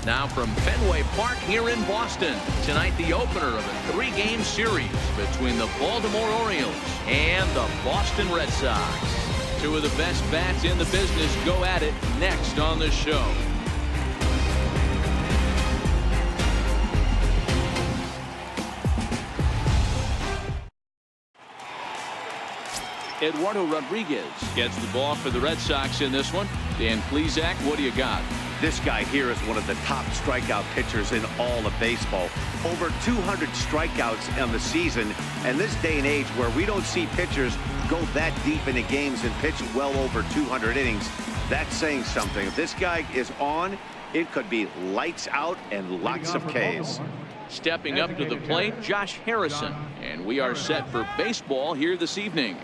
Now from Fenway Park here in Boston. Tonight the opener of a 3-game series between the Baltimore Orioles and the Boston Red Sox. Two of the best bats in the business go at it next on the show. Eduardo Rodriguez gets the ball for the Red Sox in this one. Dan Plesac, what do you got? This guy here is one of the top strikeout pitchers in all of baseball. Over 200 strikeouts on the season. And this day and age where we don't see pitchers go that deep into games and pitch well over 200 innings, that's saying something. If this guy is on, it could be lights out and lots of Ks. Stepping up to the plate, Josh Harrison. And we are set for baseball here this evening.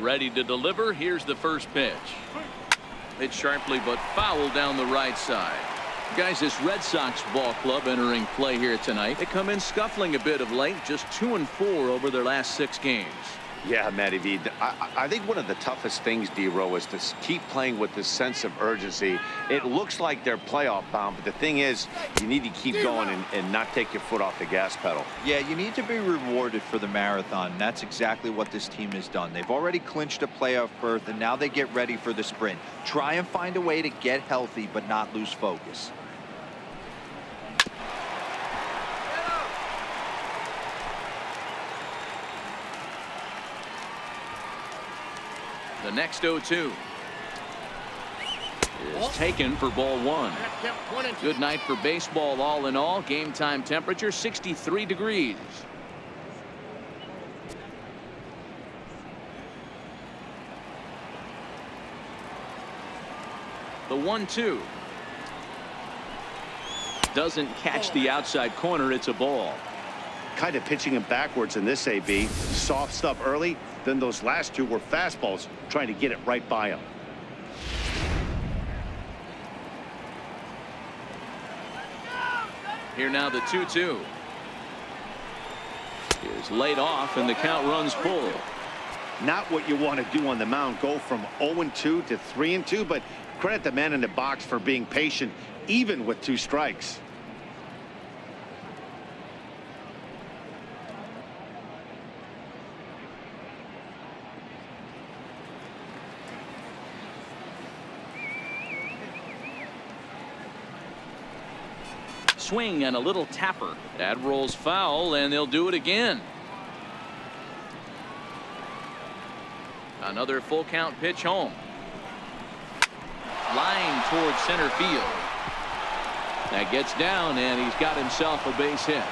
Ready to deliver. Here's the first pitch. Hit sharply but foul down the right side. Guys, this Red Sox ball club entering play here tonight. They come in scuffling a bit of late, just 2-4 over their last 6 games. Yeah, Matty V. I think one of the toughest things, D-Row, is to keep playing with this sense of urgency. It looks like they're playoff bound, but the thing is, you need to keep going and not take your foot off the gas pedal. Yeah, you need to be rewarded for the marathon. That's exactly what this team has done. They've already clinched a playoff berth, and now they get ready for the sprint. Try and find a way to get healthy, but not lose focus. The next 0-2 is taken for ball 1. Good night for baseball all in all. Game time temperature 63 degrees. The 1-2 doesn't catch the outside corner. It's a ball. Kind of pitching him backwards in this AB. Soft stuff early. Then those last 2 were fastballs, trying to get it right by him. Here now the 2-2 is laid off and the count runs full. Not what you want to do on the mound. Go from 0-2 to 3-2, but credit the man in the box for being patient even with 2 strikes. Swing and a little tapper. That rolls foul, and they'll do it again. Another full count pitch home. Line towards center field. That gets down, and he's got himself a base hit.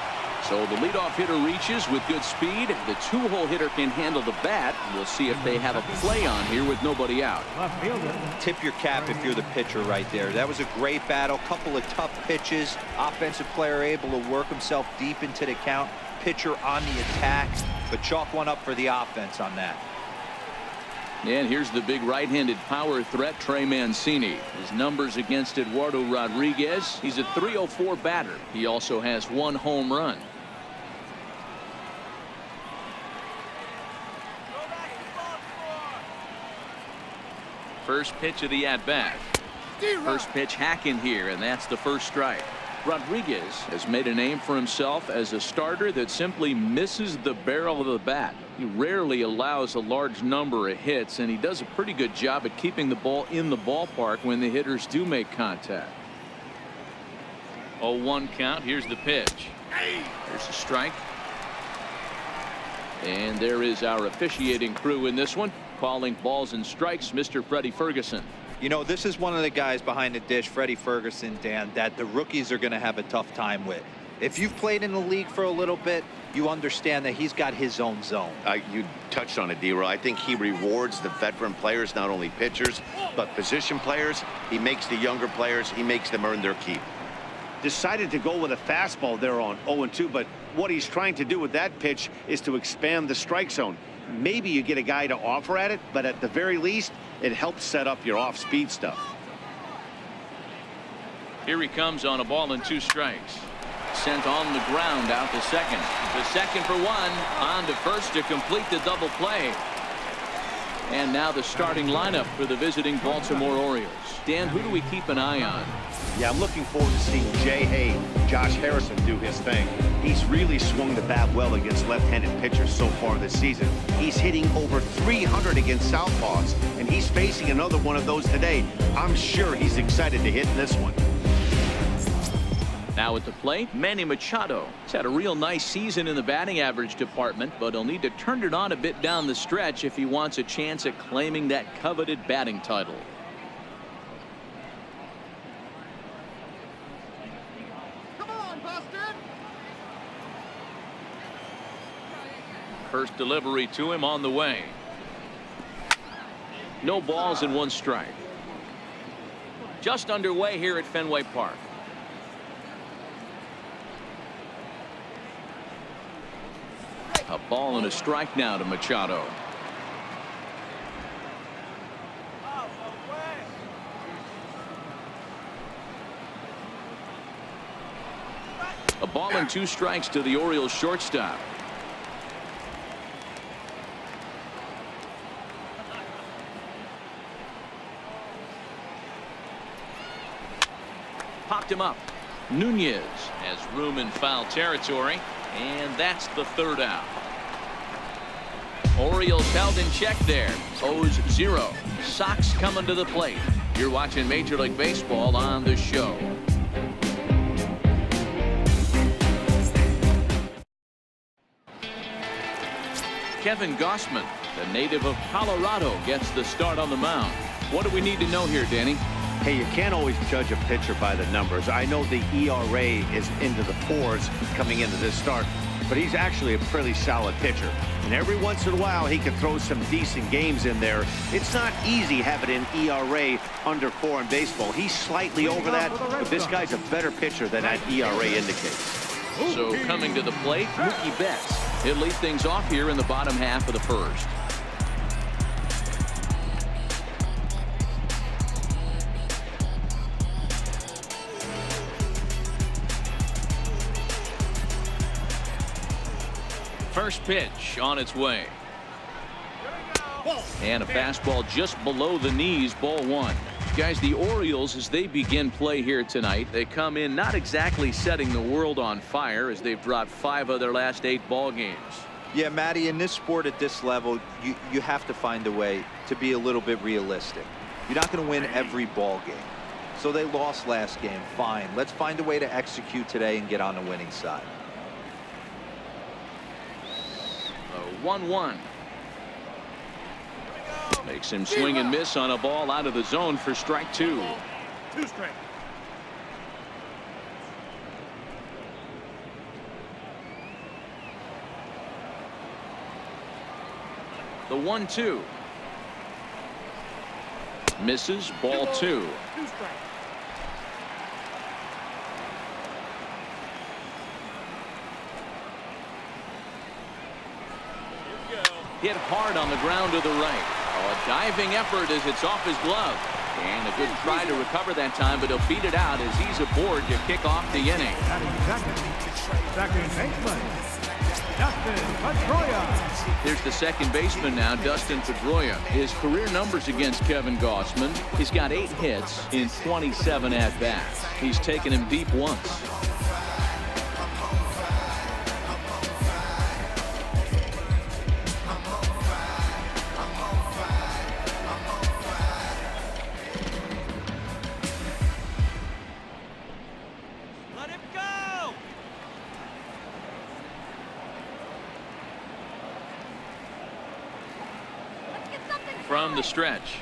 So the leadoff hitter reaches with good speed. The 2-hole hitter can handle the bat. We'll see if they have a play on here with nobody out. Tip your cap if you're the pitcher right there. That was a great battle. Couple of tough pitches. Offensive player able to work himself deep into the count. Pitcher on the attack, but chalk one up for the offense on that. And here's the big right-handed power threat, Trey Mancini. His numbers against Eduardo Rodriguez. He's a .304 batter. He also has 1 home run. First pitch of the at-bat. First pitch hacking here, and that's the first strike. Rodriguez has made a name for himself as a starter that simply misses the barrel of the bat. He rarely allows a large number of hits, and he does a pretty good job at keeping the ball in the ballpark when the hitters do make contact. 0-1 count. Here's the pitch. There's a strike. And there is our officiating crew in this one, calling balls and strikes, Mr. Freddie Ferguson. You know, this is one of the guys behind the dish, Freddie Ferguson, Dan, that the rookies are going to have a tough time with. If you've played in the league for a little bit, you understand that he's got his own zone. You touched on it, D-Row. I think he rewards the veteran players, not only pitchers, but position players. He makes the younger players, he makes them earn their keep. Decided to go with a fastball there on 0-2, but what he's trying to do with that pitch is to expand the strike zone. Maybe you get a guy to offer at it, but at the very least, it helps set up your off-speed stuff. Here he comes on a ball and 2 strikes. Sent on the ground out to second. The second for 1. On to first to complete the double play. And now the starting lineup for the visiting Baltimore Orioles. Dan, who do we keep an eye on? Yeah, I'm looking forward to seeing J.A. Josh Harrison do his thing. He's really swung the bat well against left-handed pitchers so far this season. He's hitting over 300 against southpaws, and he's facing another one of those today. I'm sure he's excited to hit this one. Now at the plate, Manny Machado. He's had a real nice season in the batting average department, but he'll need to turn it on a bit down the stretch if he wants a chance at claiming that coveted batting title. Come on, Boston! First delivery to him on the way. No balls and 1 strike. Just underway here at Fenway Park. A ball and a strike now to Machado. A ball and 2 strikes to the Orioles shortstop. Popped him up. Nunez has room in foul territory, and that's the 3rd out. Orioles held in check there. 0-0. Sox coming to the plate. You're watching Major League Baseball on the show. Kevin Gausman, the native of Colorado, gets the start on the mound. What do we need to know here, Danny? Hey, you can't always judge a pitcher by the numbers. I know the ERA is into the 4s coming into this start, but he's actually a pretty solid pitcher. And every once in a while, he can throw some decent games in there. It's not easy having an ERA under 4 in baseball. He's slightly over that, but this guy's a better pitcher than that ERA indicates. So coming to the plate, Mookie Betts. He'll lead things off here in the bottom half of the 1st. First pitch on its way. And a fastball just below the knees, ball 1. Guys, the Orioles, as they begin play here tonight, they come in not exactly setting the world on fire as they've dropped 5 of their last 8 ball games. Yeah, Matty, in this sport at this level, you have to find a way to be a little bit realistic. You're not going to win every ball game. So they lost last game. Fine. Let's find a way to execute today and get on the winning side. 1-1. Makes him swing and miss on a ball out of the zone for strike 2. 2 strikes. The 1-2. Misses, ball 2. 2 strikes. Hit hard on the ground to the right. A diving effort as it's off his glove. And a good try to recover that time, but he'll beat it out as he's aboard to kick off the inning. Second baseman, Dustin Pedroia. Here's the second baseman now, Dustin Pedroia. His career numbers against Kevin Gausman. He's got 8 hits in 27 at-bats. He's taken him deep once. From the stretch.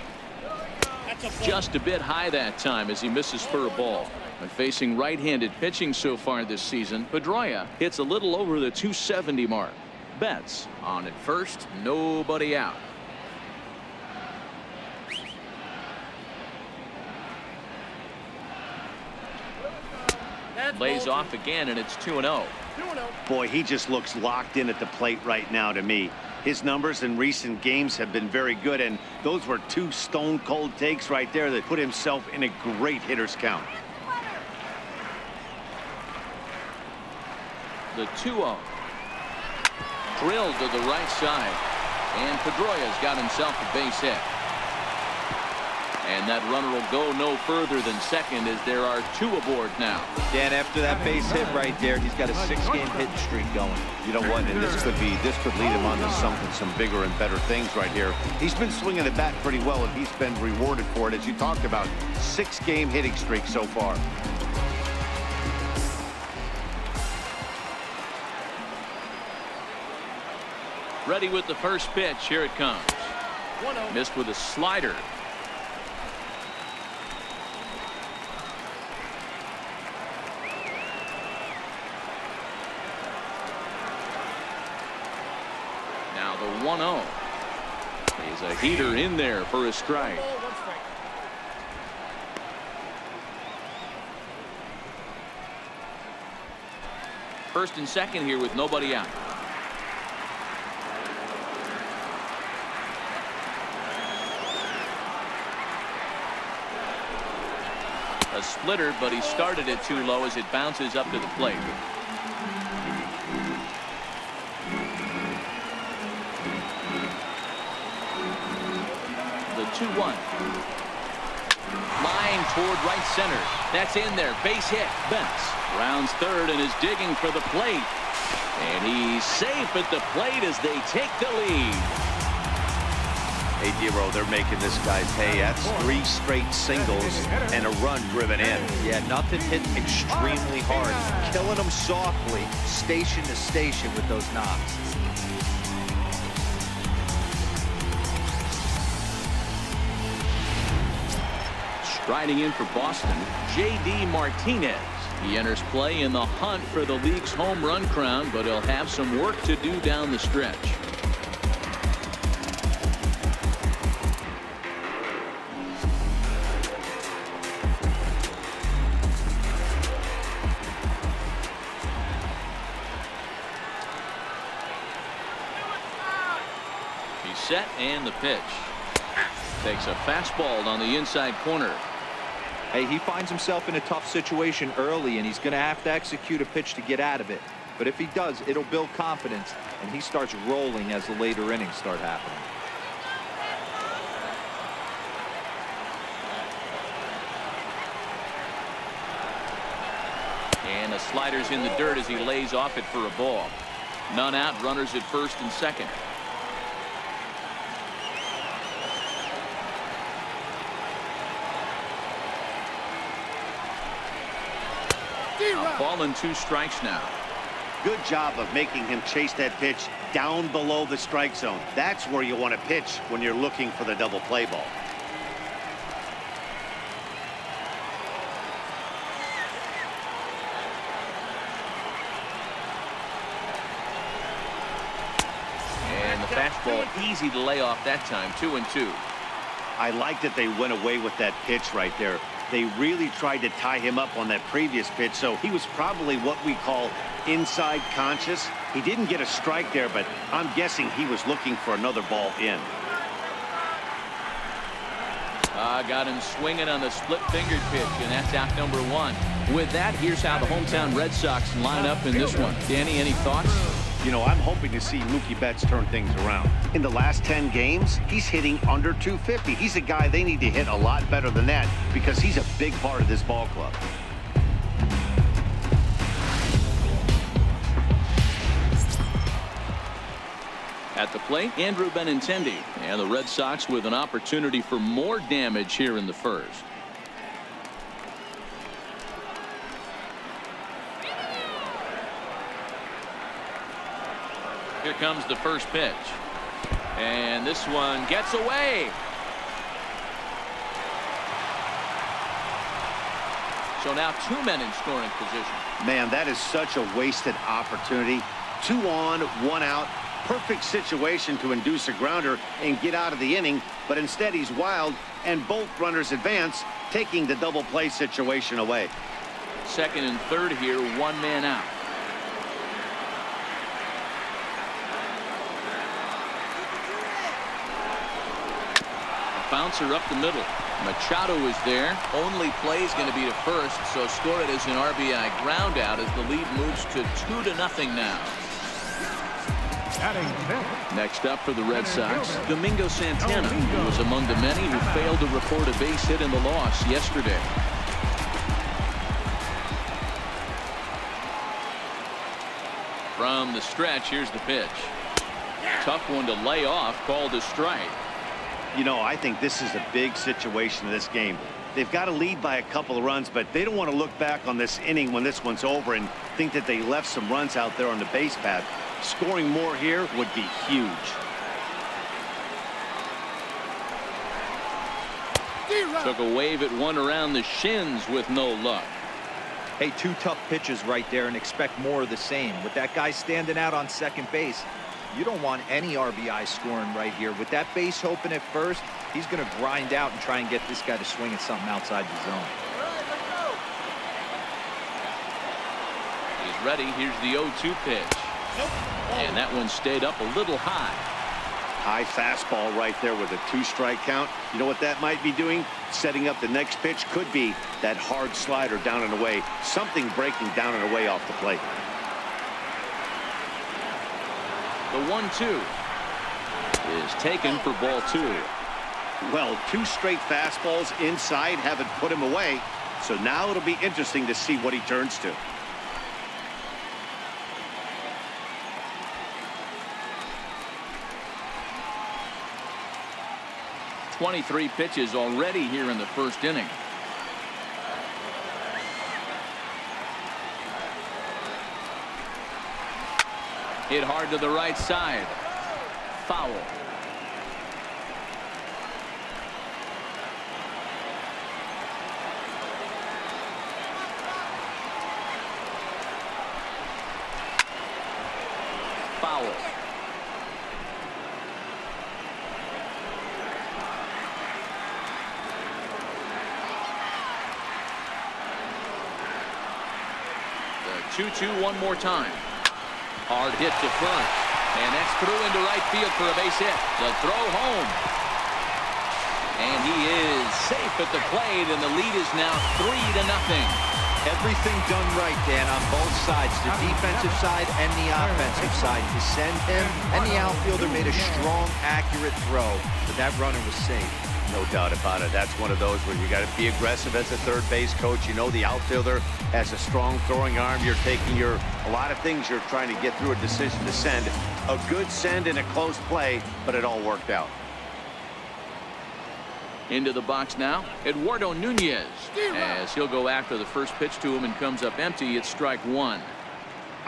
Just a bit high that time as he misses for a ball. And facing right-handed pitching so far this season, Pedroia hits a little over the 270 mark. Betts on at first, nobody out. Lays off again, and it's 2-0. Boy, he just looks locked in at the plate right now to me. His numbers in recent games have been very good, and those were 2 stone-cold takes right there that put himself in a great hitter's count. The 2-0. Drilled to the right side. And Pedroia's got himself a base hit. And that runner will go no further than second as there are 2 aboard now. Dan, after that base hit right there, he's got a 6-game hitting streak going. You know what? And this could lead him on to some bigger and better things right here. He's been swinging the bat pretty well, and he's been rewarded for it, as you talked about. 6-game hitting streak so far. Ready with the first pitch. Here it comes. Missed with a slider. Now the 1-0. He's a heater in there for a strike. First and second here with nobody out. A splitter, but he started it too low as it bounces up to the plate. The 2-1. Line toward right center. That's in there. Base hit. Bentz rounds third and is digging for the plate. And he's safe at the plate as they take the lead. Hey, Dero, they're making this guy pay. That's 3 straight singles and a run driven in. Yeah, nothing hit extremely hard. Killing them softly, station to station with those knocks. Striding in for Boston, J.D. Martinez. He enters play in the hunt for the league's home run crown, but he'll have some work to do down the stretch. He's set and the pitch. Takes a fastball on the inside corner. Hey, he finds himself in a tough situation early, and he's going to have to execute a pitch to get out of it. But if he does, it'll build confidence, and he starts rolling as the later innings start happening. And the slider's in the dirt as he lays off it for a ball. None out, runners at first and second. A ball and 2 strikes now. Good job of making him chase that pitch down below the strike zone. That's where you want to pitch when you're looking for the double play ball. And the fastball easy to lay off that time. 2-2. I like that they went away with that pitch right there. They really tried to tie him up on that previous pitch, so he was probably what we call inside conscious. He didn't get a strike there, but I'm guessing he was looking for another ball in. Got him swinging on the split-fingered pitch, and that's out number 1. With that, here's how the hometown Red Sox line up in this one. Danny, any thoughts? You know, I'm hoping to see Mookie Betts turn things around. In the last 10 games, he's hitting under 250. He's a guy they need to hit a lot better than that because he's a big part of this ball club. At the plate, Andrew Benintendi, and the Red Sox with an opportunity for more damage here in the first. Here comes the first pitch. And this one gets away. So now 2 men in scoring position. Man, that is such a wasted opportunity. 2 on, 1 out. Perfect situation to induce a grounder and get out of the inning, but instead he's wild, and both runners advance, taking the double play situation away. Second and third here, 1 man out. A bouncer up the middle. Machado is there. Only play is going to be to first, so score it as an RBI ground out as the lead moves to 2-0 now. Batting fifth. Next up for the Red Sox, Domingo Santana, who was among the many who failed to report a base hit in the loss yesterday. From the stretch, here's the pitch. Tough one to lay off, called a strike. You know, I think this is a big situation in this game. They've got to lead by a couple of runs, but they don't want to look back on this inning when this one's over and think that they left some runs out there on the base path. Scoring more here would be huge. Took a wave at one around the shins with no luck. Hey, two tough pitches right there, and expect more of the same. With that guy standing out on second base, you don't want any RBI scoring right here. With that base open at first, he's going to grind out and try and get this guy to swing at something outside the zone. He's ready. Here's the 0-2 pitch. And that one stayed up a little high. High fastball right there with a 2-strike count. You know what that might be doing? Setting up the next pitch. Could be that hard slider down and away. Something breaking down and away off the plate. The 1-2 is taken for ball 2. Well, 2 straight fastballs inside haven't put him away. So now it'll be interesting to see what he turns to. .23 pitches already here in the first inning. Hit hard to the right side. Foul. Foul. The 2-2 one more time. Hard hit to front. And that's through into right field for a base hit. The throw home. And he is safe at the plate, and the lead is now 3-0. Everything done right, Dan, on both sides, the defensive side and the offensive side, to send him, and the outfielder made a strong, accurate throw, but that runner was safe. No doubt about it. That's one of those where you got to be aggressive as a third base coach. You know the outfielder has a strong throwing arm. You're taking a lot of things you're trying to get through a decision to send. A good send in a close play, but it all worked out. Into the box now, Eduardo Nunez, as he'll go after the first pitch to him and comes up empty. It's strike one.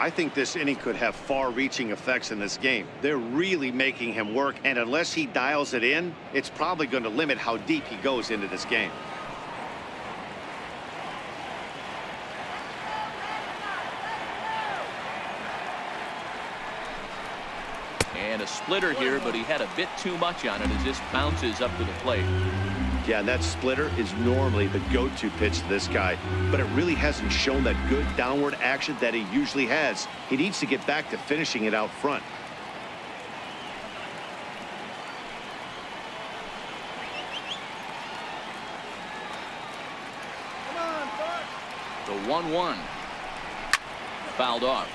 I think this inning could have far-reaching effects in this game. They're really making him work, and unless he dials it in, it's probably going to limit how deep he goes into this game. And a splitter here, but he had a bit too much on it as this bounces up to the plate. Yeah, that splitter is normally the go-to pitch to this guy, but it really hasn't shown that good downward action that he usually has. He needs to get back to finishing it out front. The 1-1. Fouled off.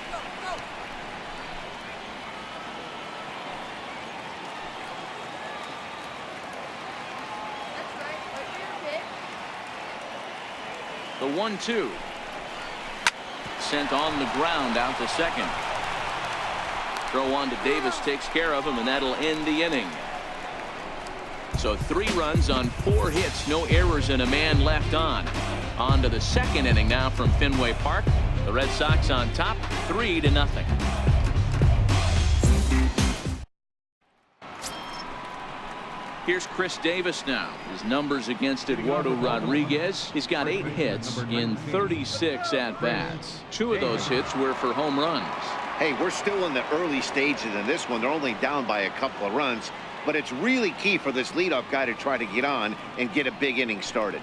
The 1-2. Sent on the ground out to second. Throw on to Davis takes care of him, and that'll end the inning. So 3 runs on 4 hits, no errors, and a man left on. On to the second inning now from Fenway Park. The Red Sox on top, 3-0. Here's Chris Davis now. His numbers against Eduardo Rodriguez. He's got 8 hits in 36 at-bats. 2 of those hits were for home runs. Hey, we're still in the early stages in this one. They're only down by a couple of runs, but it's really key for this leadoff guy to try to get on and get a big inning started.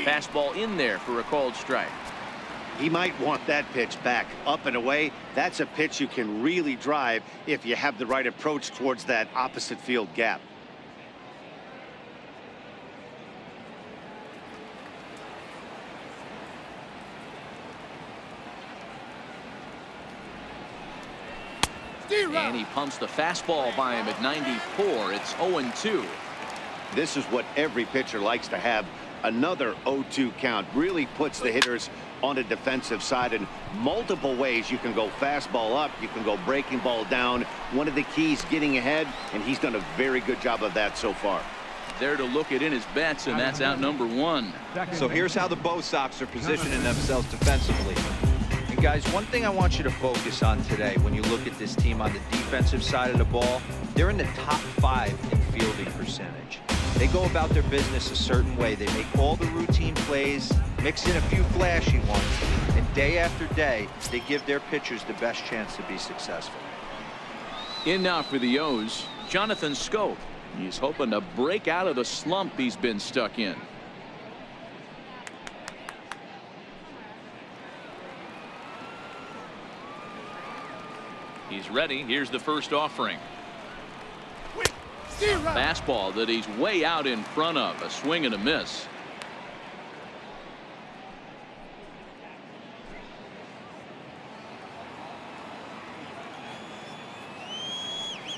Fastball in there for a called strike. He might want that pitch back up and away. That's a pitch you can really drive if you have the right approach towards that opposite field gap. And he pumps the fastball by him at 94. It's 0-2. This is what every pitcher likes to have. Another 0-2 count really puts the hitters on the defensive side in multiple ways. You can go fastball up, you can go breaking ball down. One of the keys, getting ahead, and he's done a very good job of that so far. There to look at in his bets, and that's out number 1. So here's how the Bo Sox are positioning themselves defensively. And guys, one thing I want you to focus on today when you look at this team on the defensive side of the ball, they're in the top 5 in fielding percentage. They go about their business a certain way. They make all the routine plays, mix in a few flashy ones, and day after day, they give their pitchers the best chance to be successful. In now for the O's, Jonathan Schoop. He's hoping to break out of the slump he's been stuck in. He's ready. Here's the first offering. Fastball that he's way out in front of. A swing and a miss.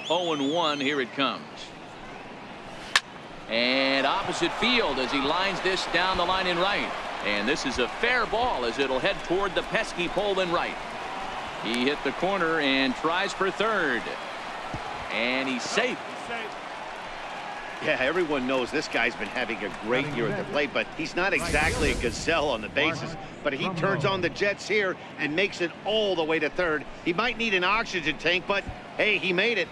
Oh and 1. Here it comes. And opposite field as he lines this down the line in right. And this is a fair ball as it'll head toward the pesky pole in right. He hit the corner and tries for third. And he's safe. Yeah, everyone knows this guy's been having a great year at the plate, but he's not exactly a gazelle on the bases. But he turns on the jets here and makes it all the way to third. He might need an oxygen tank, but hey, he made it.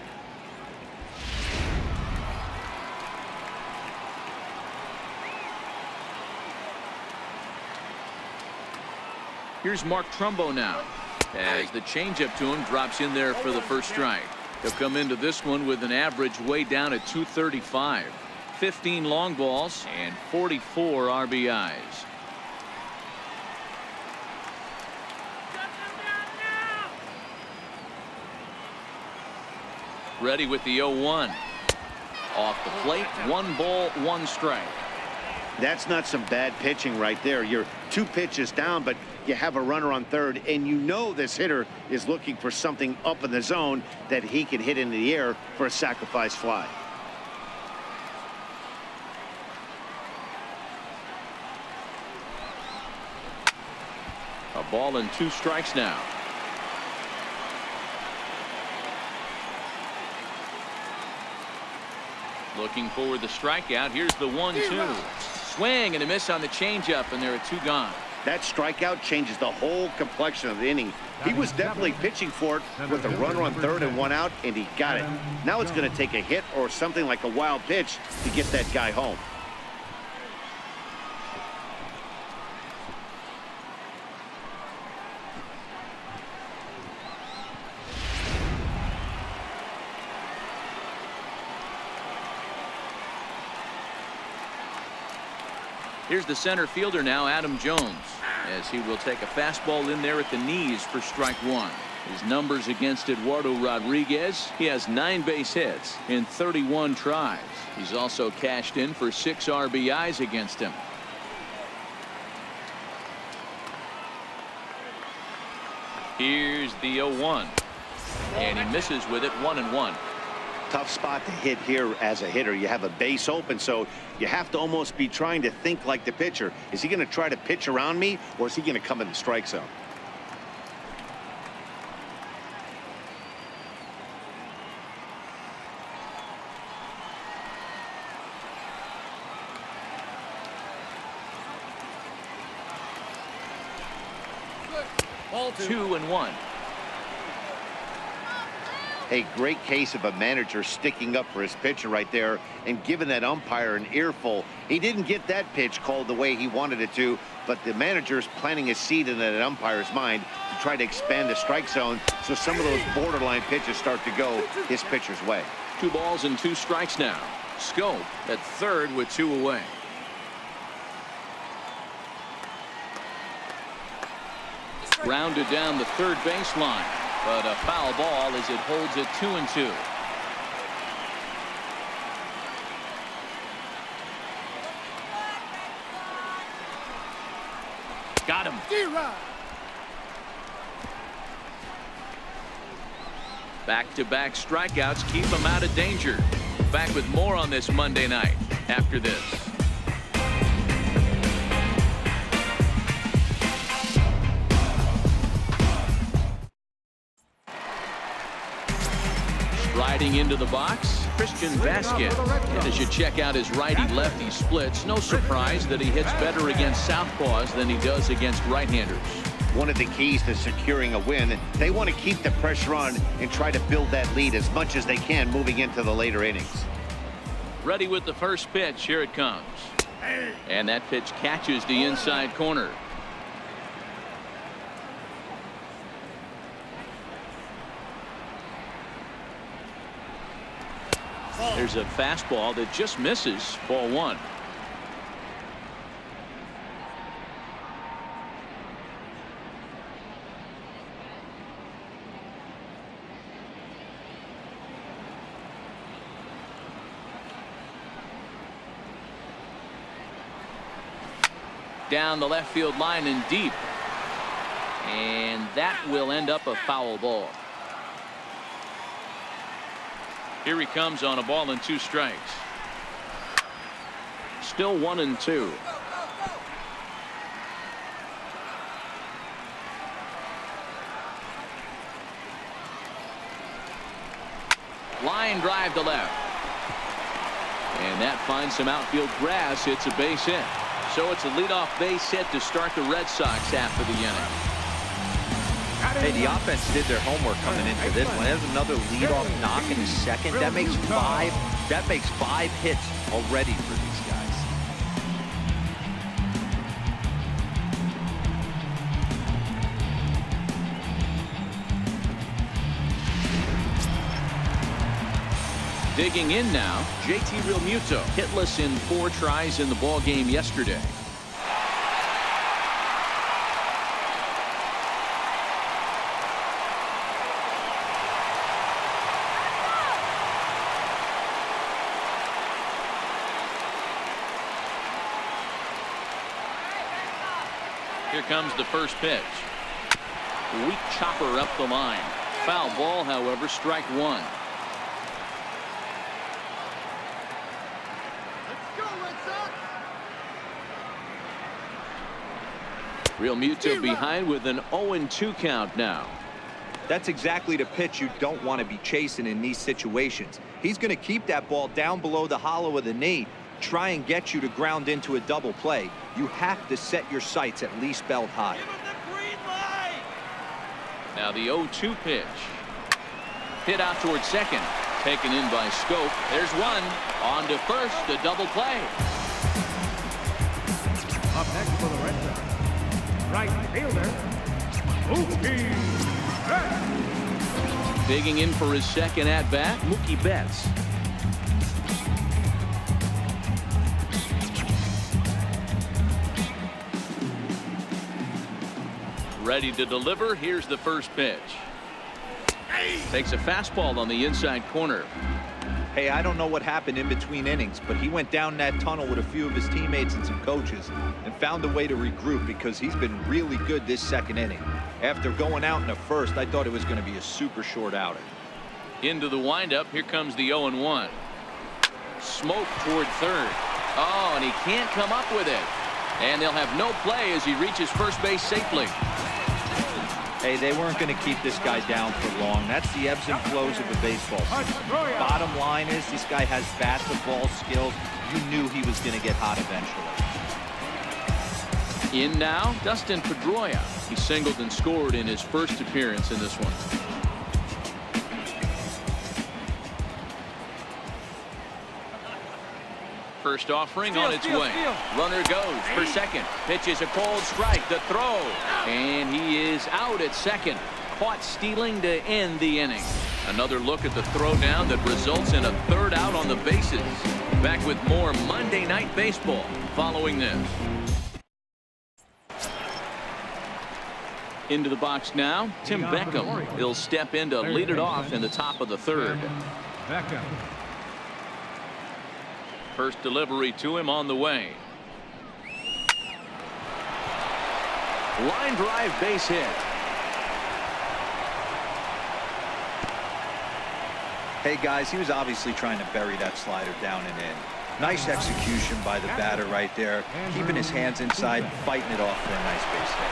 Here's Mark Trumbo now, as the changeup to him drops in there for the first strike. He'll come into this one with an average way down at 235. 15 long balls and 44 RBIs. Ready with the 0-1. Off the plate, 1 ball, 1 strike. That's not some bad pitching right there. You're 2 pitches down, but you have a runner on third, and you know this hitter is looking for something up in the zone that he can hit into the air for a sacrifice fly. A ball and 2 strikes now. Looking for the strikeout. Here's the 1-2. Swing and a miss on the changeup, and there are 2 gone. That strikeout changes the whole complexion of the inning. He was definitely pitching for it with a runner on third and 1 out, and he got it. Now it's going to take a hit or something like a wild pitch to get that guy home. Here's the center fielder now, Adam Jones, as he will take a fastball in there at the knees for strike 1. His numbers against Eduardo Rodriguez: he has 9 base hits in 31 tries. He's also cashed in for 6 RBIs against him. Here's the 0-1, and he misses with it. 1-1. Tough spot to hit here as a hitter. You have a base open, so you have to almost be trying to think like the pitcher. Is he going to try to pitch around me, or is he going to come in the strike zone? Ball 2-1. A great case of a manager sticking up for his pitcher right there and giving that umpire an earful. He didn't get that pitch called the way he wanted it to, but the manager's planting a seed in that umpire's mind to try to expand the strike zone so some of those borderline pitches start to go his pitcher's way. 2 balls and 2 strikes now. Schoop at third with 2 away. Grounded down the third baseline. But a foul ball as it holds it 2-2. Got him. Back-to-back strikeouts keep him out of danger. Back with more on this Monday night after this. Riding into the box, Christian Vasquez. And as you check out his righty-lefty splits, no surprise that he hits better against southpaws than he does against right-handers. One of the keys to securing a win, they want to keep the pressure on and try to build that lead as much as they can moving into the later innings. Ready with the first pitch. Here it comes. And that pitch catches the inside corner. There's a fastball that just misses. Ball one. Down the left field line and deep. And that will end up a foul ball. Here he comes on a ball and 2 strikes. Still 1-2. Line drive to left. And that finds some outfield grass. It's a base hit. So it's a leadoff base hit to start the Red Sox after the inning. Hey, the offense did their homework coming into this one. There's another leadoff knock in the second. That makes 5 hits already for these guys. Digging in now, JT Realmuto, hitless in 4 tries in the ball game yesterday. Here comes the first pitch. Weak chopper up the line. Foul ball, however, strike 1. Realmuto behind with an 0-2 count now. That's exactly the pitch you don't want to be chasing in these situations. He's going to keep that ball down below the hollow of the knee, try and get you to ground into a double play. You have to set your sights at least belt high. Now the 0-2 pitch. Hit out towards second. Taken in by Scope. There's one. On to first. A double play. Up next for the Red Sox, right fielder, Mookie Betts. Digging in for his second at-bat, Mookie Betts. Ready to deliver. Here's the first pitch. Takes a fastball on the inside corner. Hey, I don't know what happened in between innings, but he went down that tunnel with a few of his teammates and some coaches and found a way to regroup because he's been really good this second inning. After going out in the first, I thought it was going to be a super short outing. Into the windup. Here comes the 0-1. Smoke toward third. Oh, and he can't come up with it. And they'll have no play as he reaches first base safely. Hey, they weren't going to keep this guy down for long. That's the ebbs and flows of a baseball season. Bottom line is this guy has bat-to-ball skills. You knew he was going to get hot eventually. In now, Dustin Pedroia. He singled and scored in his first appearance in this one. First offering on its way. Runner goes for second. Pitches a cold strike. The throw. And he is out at second. Caught stealing to end the inning. Another look at the throw down that results in a third out on the bases. Back with more Monday Night Baseball following this. Into the box now, Tim Beckham. He'll step in to lead it off in the top of the third. Beckham. First delivery to him on the way. Line drive base hit. Hey, guys, he was obviously trying to bury that slider down and in. Nice execution by the batter right there, keeping his hands inside, fighting it off for a nice base hit.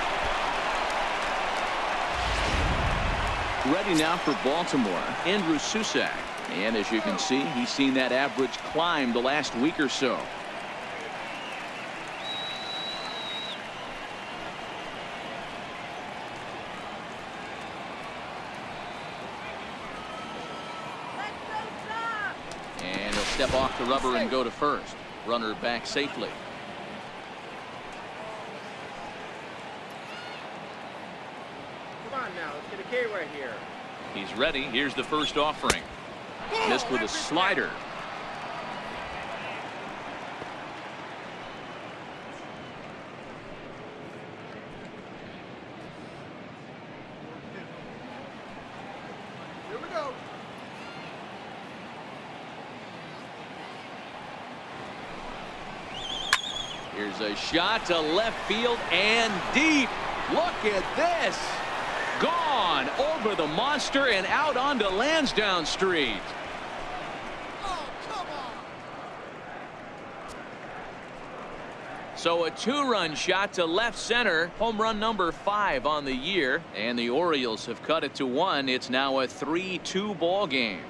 Ready now for Baltimore, Andrew Susac. And as you can see, he's seen that average climb the last week or so. And he'll step off the rubber and go to first. Runner back safely. Come on now, let's get a K right here. He's ready. Here's the first offering. Missed with a slider. Here we go. Here's a shot to left field and deep. Look at this. Gone over the monster and out onto Lansdowne Street. So a two-run shot to left center, home run number 5 on the year, and the Orioles have cut it to 1. It's now a 3-2 ball game.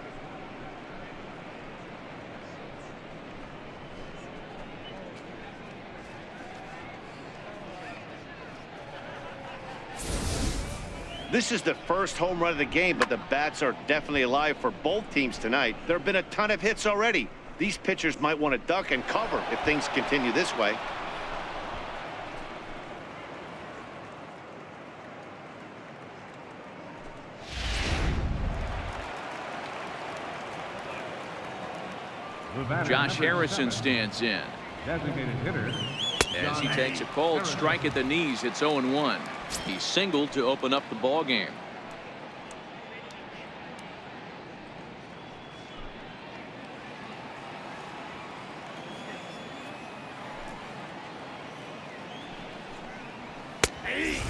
This is the first home run of the game, but the bats are definitely alive for both teams tonight. There have been a ton of hits already. These pitchers might want to duck and cover if things continue this way. Josh Harrison stands in. Designated hitter. As he takes a cold strike at the knees, it's 0-1. He singled to open up the ball game.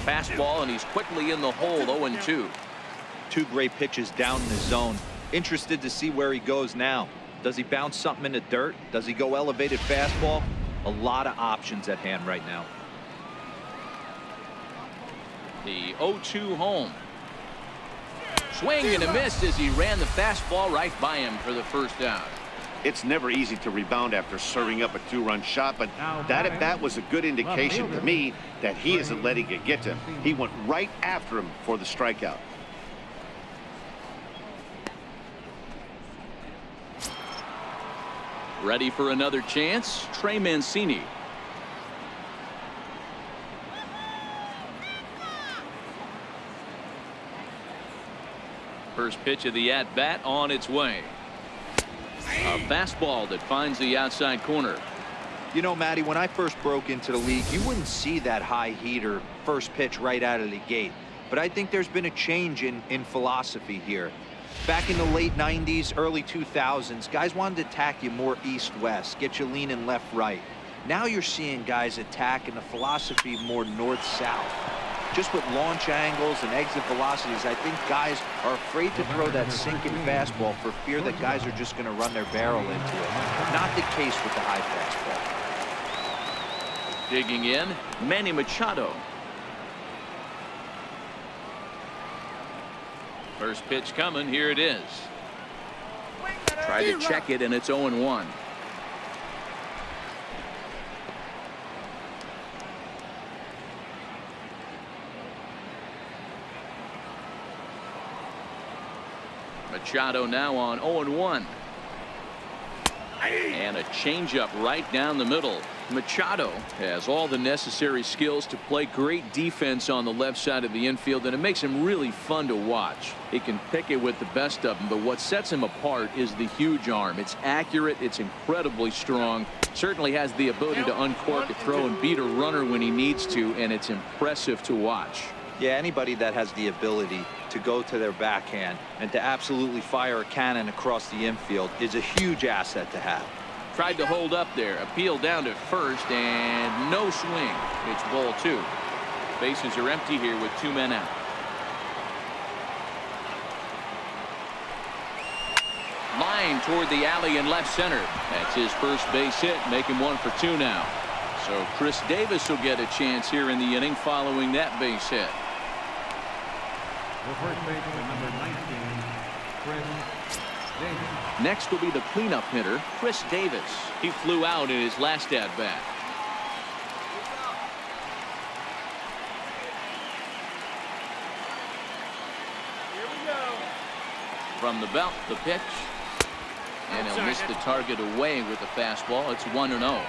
Fastball, and he's quickly in the hole. 0-2. Two great pitches down in the zone. Interested to see where he goes now. Does he bounce something in the dirt? Does he go elevated fastball? A lot of options at hand right now. The 0-2 home. Swing and a miss as he ran the fastball right by him for the first down. It's never easy to rebound after serving up a two-run shot, but that at bat was a good indication to me that he isn't letting it get to him. He went right after him for the strikeout. Ready for another chance, Trey Mancini. First pitch of the at-bat on its way. A fastball that finds the outside corner. You know, Matty, when I first broke into the league, you wouldn't see that high heater first pitch right out of the gate. But I think there's been a change in philosophy here. Back in the late 90s, early 2000s, guys wanted to attack you more east-west, get you leaning left-right. Now you're seeing guys attack in the philosophy more north-south. Just with launch angles and exit velocities, I think guys are afraid to throw that sinking fastball for fear that guys are just going to run their barrel into it. Not the case with the high fastball. Digging in, Manny Machado. First pitch coming, here it is. Try to check it, and it's 0-1. Machado now on 0-1. And a changeup right down the middle. Machado has all the necessary skills to play great defense on the left side of the infield, and it makes him really fun to watch. He can pick it with the best of them, but what sets him apart is the huge arm. It's accurate, it's incredibly strong, certainly has the ability to uncork a throw and beat a runner when he needs to, and it's impressive to watch. Yeah, anybody that has the ability to go to their backhand and to absolutely fire a cannon across the infield is a huge asset to have. Tried to hold up there, appeal down to first, and no swing. It's ball 2. Bases are empty here with 2 men out. line toward the alley in left center. That's his first base hit, making 1 for 2 now. So Chris Davis will get a chance here in the inning following that base hit. The first baseman, number 19, Chris Davis. Next will be the cleanup hitter, Chris Davis. He flew out in his last at bat. Here we go. From the belt, the pitch. And he'll miss the target away with the fastball. It's 1-0.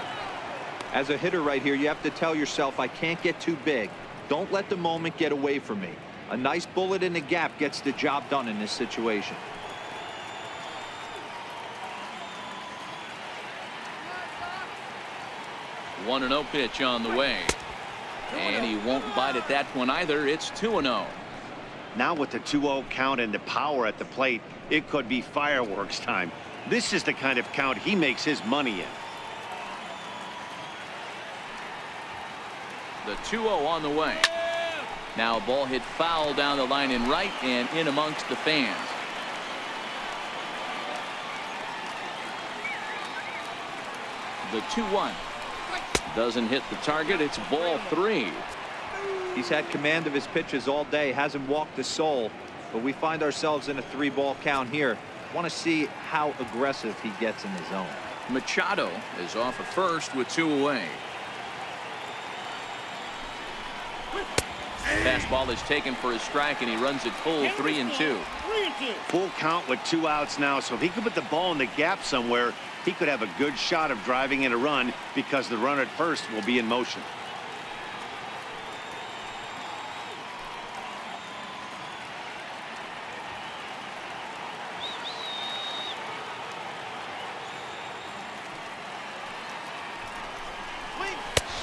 As a hitter right here, you have to tell yourself, I can't get too big. Don't let the moment get away from me. A nice bullet in the gap gets the job done in this situation. One 1-0 pitch on the way. And he won't bite at that one either. It's 2-0. Now with the 2-0 count and the power at the plate, it could be fireworks time. This is the kind of count he makes his money in. The 2-0 on the way. Now a ball hit foul down the line in right and in amongst the fans. The 2-1 doesn't hit the target. It's ball 3. He's had command of his pitches all day, hasn't walked a soul, but we find ourselves in a 3-ball count here. Want to see how aggressive he gets in the zone. Machado is off at first with 2 away. Fastball is taken for a strike, and he runs it full 3-2. Full count with 2 outs now, so if he could put the ball in the gap somewhere, he could have a good shot of driving in a run because the runner at first will be in motion.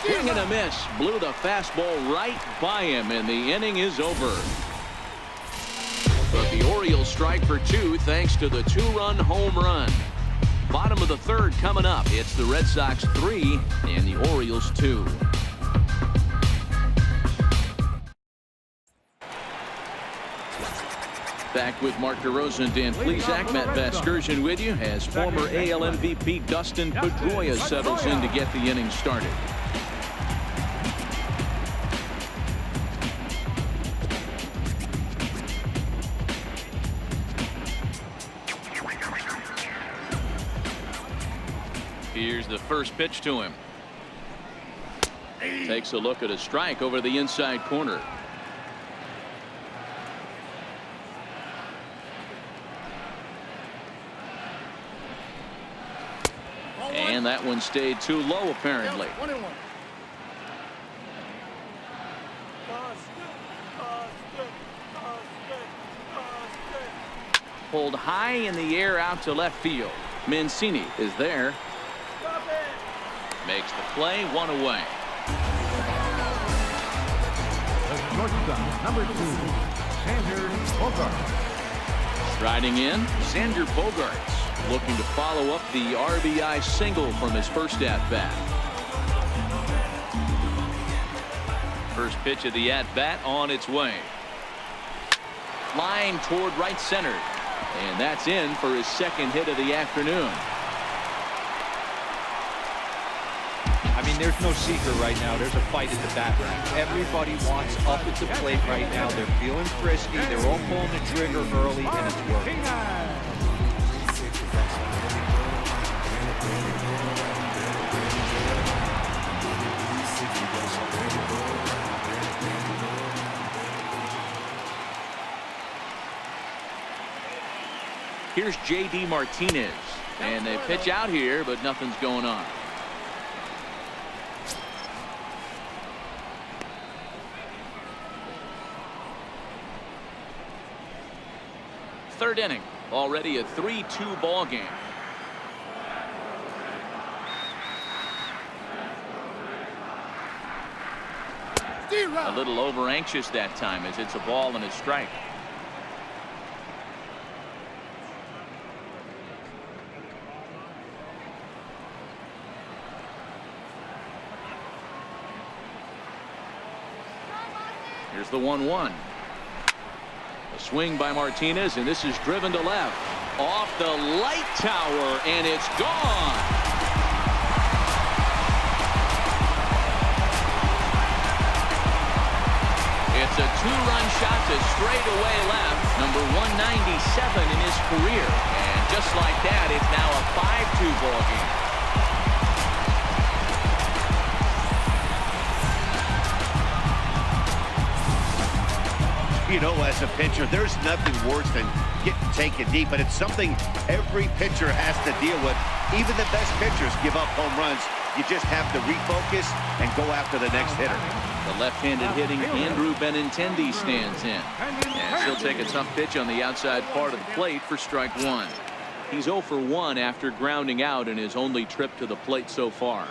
Swing and a miss. Blew the fastball right by him, and the inning is over. But the Orioles strike for 2 thanks to the 2-run home run. Bottom of the 3rd coming up. It's the Red Sox 3 and the Orioles 2. Back with Mark DeRosa and Dan Plesac. Matt Vasgersian with you as former AL MVP Dustin Pedroia settles in to get the inning started. Here's the first pitch to him. Takes a look at a strike over the inside corner. And that one stayed too low, apparently. 1-1. Pulled high in the air out to left field. Mancini is there. Makes the play, 1 away. The shortstop, number 2, Xander Bogaerts. Striding in, Xander Bogaerts, looking to follow up the RBI single from his first at-bat. First pitch of the at-bat on its way. Line toward right center. And that's in for his 2nd hit of the afternoon. I mean, there's no secret right now. There's a fight at the bat rack. Everybody wants up at the plate right now. They're feeling frisky. They're all pulling the trigger early, and it's working. Here's J.D. Martinez. And they pitch out here, but nothing's going on. Third inning, already a 3-2 ball game. A little over anxious that time as it's a ball and a strike. Here's the 1-1. A swing by Martinez, and this is driven to left. Off the light tower, and it's gone. It's a two-run shot to straightaway left, number 197 in his career. And just like that, it's now a 5-2 ball game. You know, as a pitcher, there's nothing worse than getting taken deep, but it's something every pitcher has to deal with. Even the best pitchers give up home runs. You just have to refocus and go after the next hitter. The left-handed hitting Andrew Benintendi stands in. And she'll take a tough pitch on the outside part of the plate for strike one. He's 0 for 1 after grounding out in his only trip to the plate so far.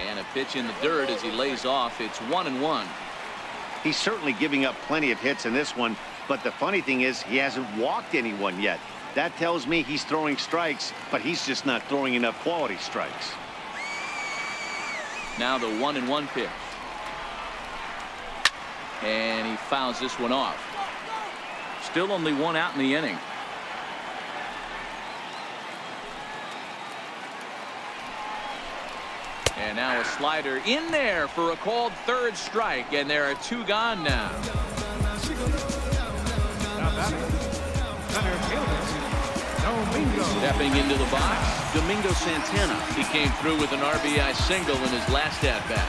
And a pitch in the dirt as he lays off. It's 1-1. He's certainly giving up plenty of hits in this one, but the funny thing is he hasn't walked anyone yet. That tells me he's throwing strikes, but he's just not throwing enough quality strikes. Now the 1-1 pitch. And he fouls this one off. Still only one out in the inning. And now a slider in there for a called third strike, and there are two gone now. Stepping into the box, Domingo Santana. He came through with an RBI single in his last at-bat.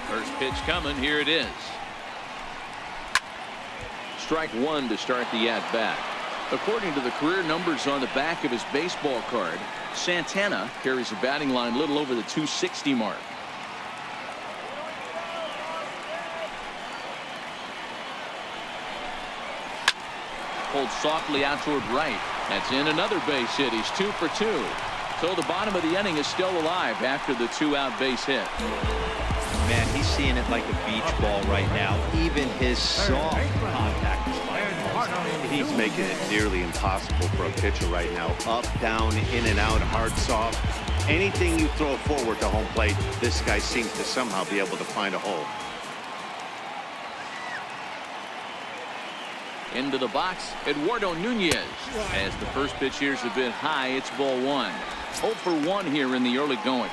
First pitch coming, here it is. Strike one to start the at-bat. According to the career numbers on the back of his baseball card, Santana carries a batting line a little over the 260 mark. Pulled softly out toward right. That's in another base hit. He's 2 for 2. So the bottom of the inning is still alive after the 2-out base hit. Man, he's seeing it like a beach ball right now. Even his soft contact is fine. He's making it nearly impossible for a pitcher right now. Up, down, in and out, hard, soft. Anything you throw forward to home plate, this guy seems to somehow be able to find a hole. Into the box, Eduardo Nunez. As the first pitch here's a bit high, it's ball one. 0 for 1 here in the early going.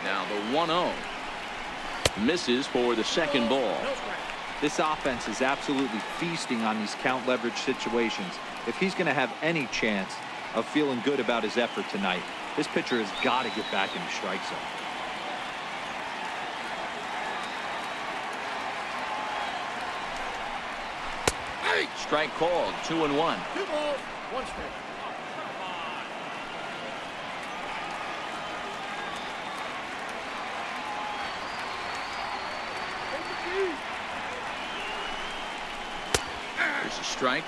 Now the 1-0. Misses for the second ball. This offense is absolutely feasting on these count leverage situations. If he's going to have any chance of feeling good about his effort tonight, this pitcher has got to get back in the strike zone. Strike called. 2-1. 2 balls, 1 strike. There's a strike.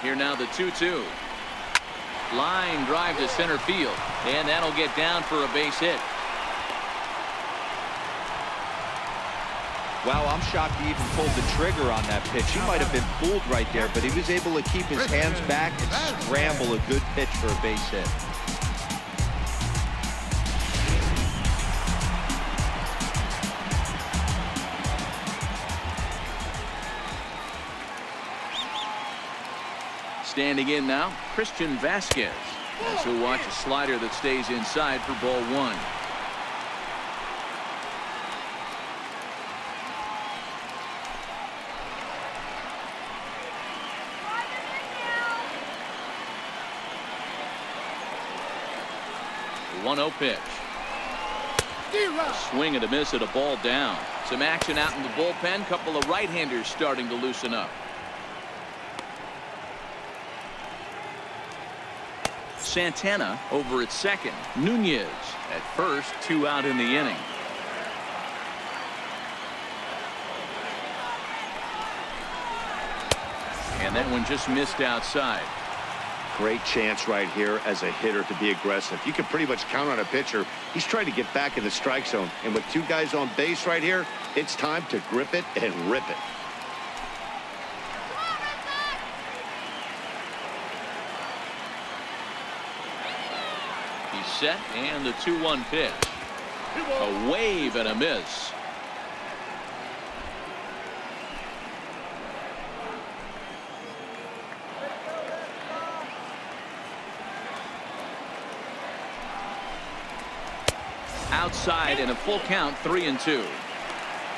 Here now the 2-2. Line drive to center field, and that'll get down for a base hit. Wow, I'm shocked he even pulled the trigger on that pitch. He might have been fooled right there, but he was able to keep his hands back and scramble a good pitch for a base hit. Standing in now, Christian Vasquez, as he'll watch a slider that stays inside for ball one. The 1-0 pitch. A swing and a miss at a ball down. Some action out in the bullpen. Couple of right-handers starting to loosen up. Santana over at second. Nunez at first. 2 out in the inning. And that one just missed outside. Great chance right here as a hitter to be aggressive. You can pretty much count on a pitcher. He's trying to get back in the strike zone. And with two guys on base right here, it's time to grip it and rip it. He's set, and the 2-1 pitch. A wave and a miss. Outside and a full count, 3-2.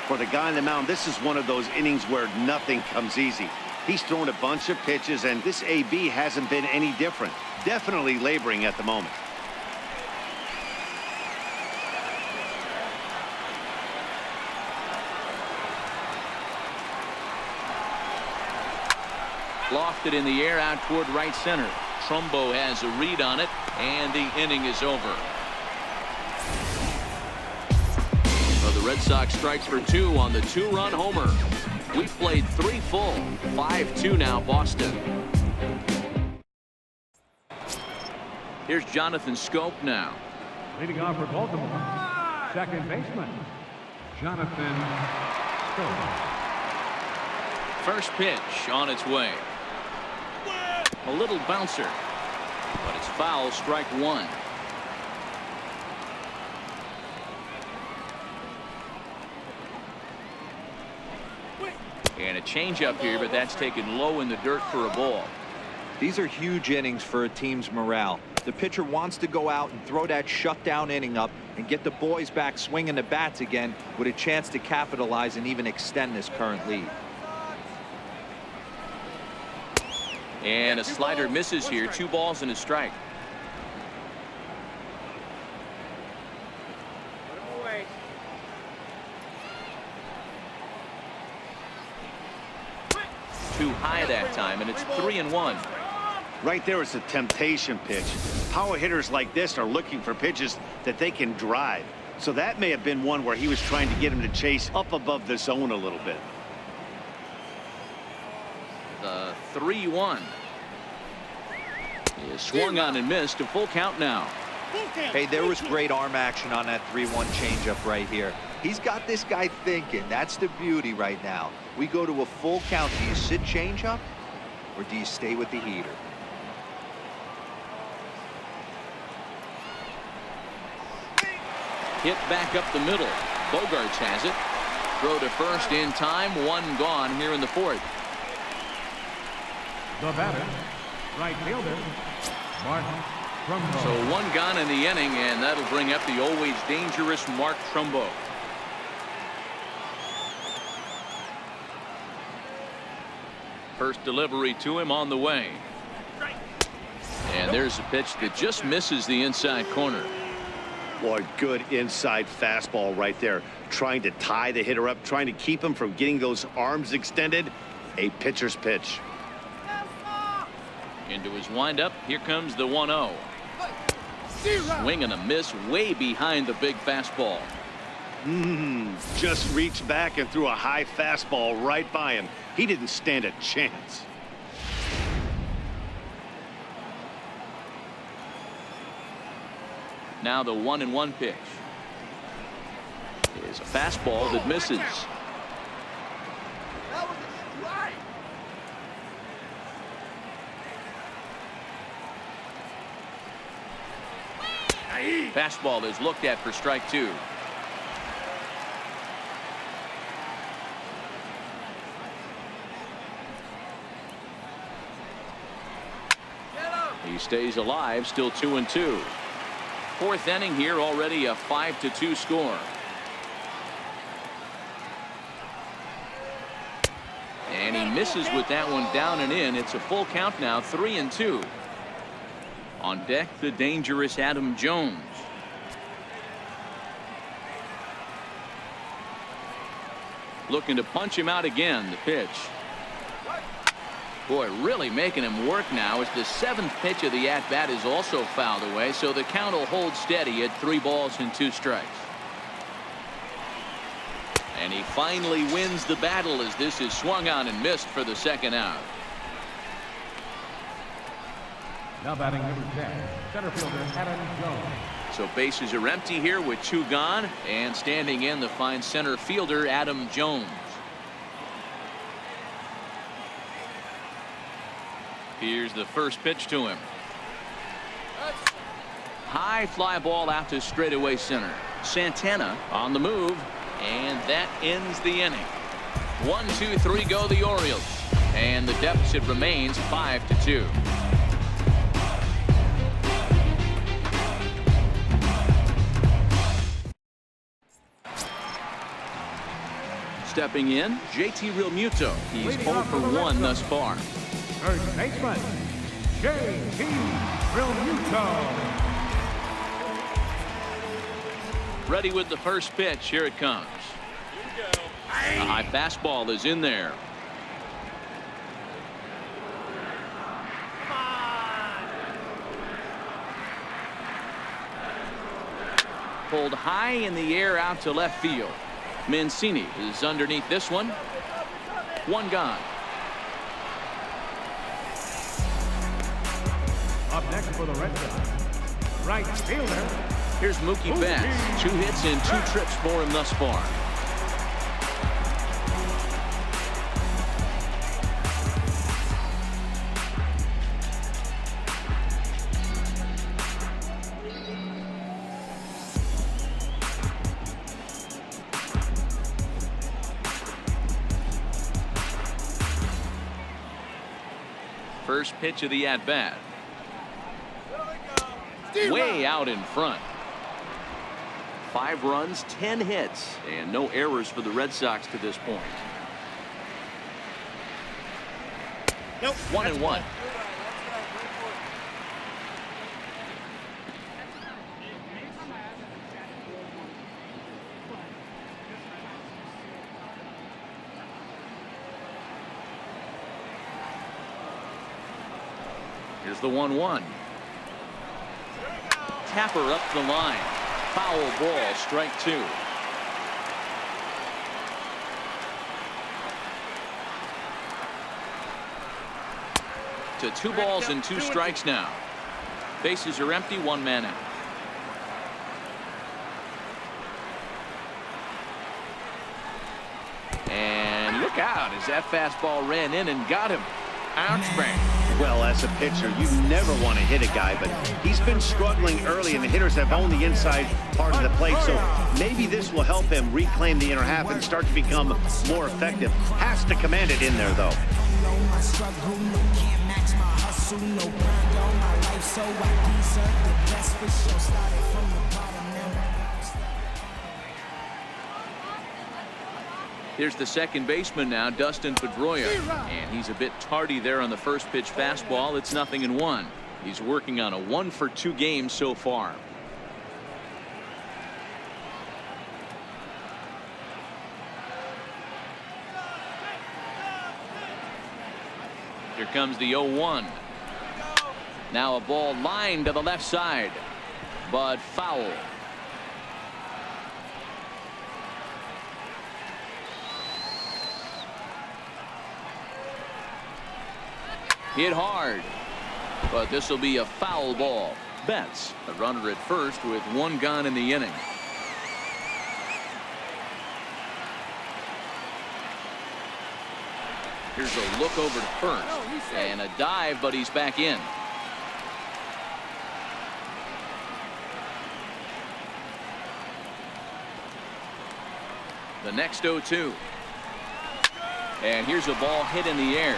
For the guy on the mound, this is one of those innings where nothing comes easy. He's thrown a bunch of pitches, and this AB hasn't been any different. Definitely laboring at the moment. Lofted in the air out toward right center. Trumbo has a read on it, and the inning is over. The Red Sox strikes for 2 on the 2-run homer. We've played 3 full. 5-2 now, Boston. Here's Jonathan Scope now. Leading off for Baltimore, second baseman, Jonathan Scope. First pitch on its way. A little bouncer, but it's foul, strike 1. And a changeup here, but that's taken low in the dirt for a ball. These are huge innings for a team's morale. The pitcher wants to go out and throw that shutdown inning up and get the boys back swinging the bats again with a chance to capitalize and even extend this current lead. And a slider misses here. 2 balls and a strike. Too high that time, and it's 3-1. Right there is a temptation pitch. Power hitters like this are looking for pitches that they can drive. So that may have been one where he was trying to get him to chase up above the zone a little bit. The 3-1 is swung on and missed. A full count now. Hey, there was great arm action on that 3-1 changeup right here. He's got this guy thinking. That's the beauty right now. We go to a full count. Do you sit changeup or do you stay with the heater? Hit back up the middle. Bogarts has it. Throw to first in time. 1 gone here in the 4th. The batter, right fielder, Mark Trumbo. So 1 gone in the inning, and that'll bring up the always dangerous Mark Trumbo. First delivery to him on the way. And there's a pitch that just misses the inside corner. Boy, good inside fastball right there. Trying to tie the hitter up, trying to keep him from getting those arms extended. A pitcher's pitch. Into his windup. Here comes the 1-0. Swing and a miss way behind the big fastball. Just reached back and threw a high fastball right by him. He didn't stand a chance. Now the 1-1 pitch is a fastball that misses. Fastball is looked at for strike 2. He stays alive, still 2-2. 4th inning here, already a 5-2 score. And he misses with that one down and in. It's a full count now, 3-2. On deck, the dangerous Adam Jones. Looking to punch him out again. The pitch. Boy, really making him work now as the 7th pitch of the at-bat is also fouled away, so the count will hold steady at 3 balls and 2 strikes. And he finally wins the battle as this is swung on and missed for the 2nd out. Now batting number 10, center fielder Adam Jones. So bases are empty here with 2 gone, and standing in the fine center fielder Adam Jones. Here's the first pitch to him. High fly ball out to straightaway center. Santana on the move, and that ends the inning. 1, 2, 3 go the Orioles, and the deficit remains 5-2. Stepping in, JT Realmuto. He's 0 for 1 thus far. First baseman, JT Realmuto. Ready with the first pitch. Here it comes. A high fastball is in there. Pulled high in the air out to left field. Mancini is underneath this one. 1 gone. Up next for the Red Sox, right fielder. Here's Mookie Betts. 2 hits and 2 trips for him thus far. First pitch of the at-bat. Way out in front. 5 runs, 10 hits, and no errors for the Red Sox to this point. Nope. 1-1. Here's the 1-1. Tapper up the line. Foul ball, strike 2. To 2 balls and 2 strikes now. Bases are empty, 1 man out. And look out as that fastball ran in and got him. Ouch, bang. Well, as a pitcher, you never want to hit a guy, but he's been struggling early, and the hitters have owned the inside part of the plate, so maybe this will help him reclaim the inner half and start to become more effective. Has to command it in there, though. Here's the second baseman now, Dustin Pedroia, and he's a bit tardy there on the first pitch fastball. It's 0-1. He's working on a 1 for 2 game so far. Here comes the 0-1. Now a ball lined to the left side, but foul. Hit hard, but this will be a foul ball. Betts, a runner at first with 1 gone in the inning. Here's a look over to first, and a dive, but he's back in. The next 0-2. And here's a ball hit in the air.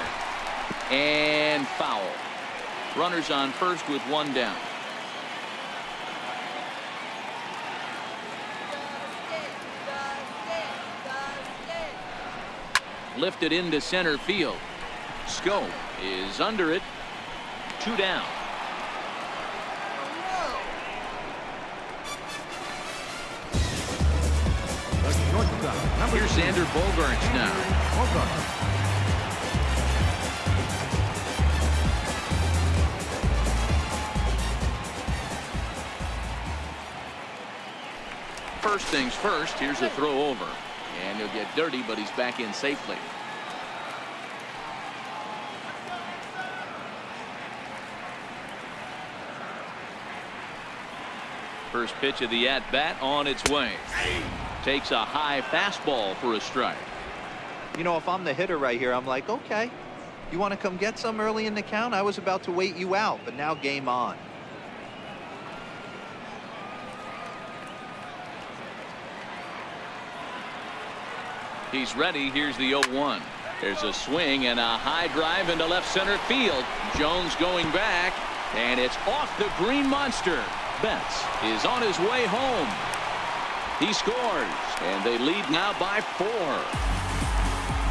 And foul. Runners on first with 1 down. Lifted into center field. Scope is under it. 2 down. Here's Xander Bogaerts now. First things first, here's a throw over. And he'll get dirty, but he's back in safely. First pitch of the at-bat on its way. Takes a high fastball for a strike. You know, if I'm the hitter right here, I'm like, okay, you want to come get some early in the count? I was about to wait you out, but now game on. He's ready. Here's the 0-1. There's a swing and a high drive into left center field. Jones going back, and it's off the green monster. Betts is on his way home. He scores, and they lead now by 4.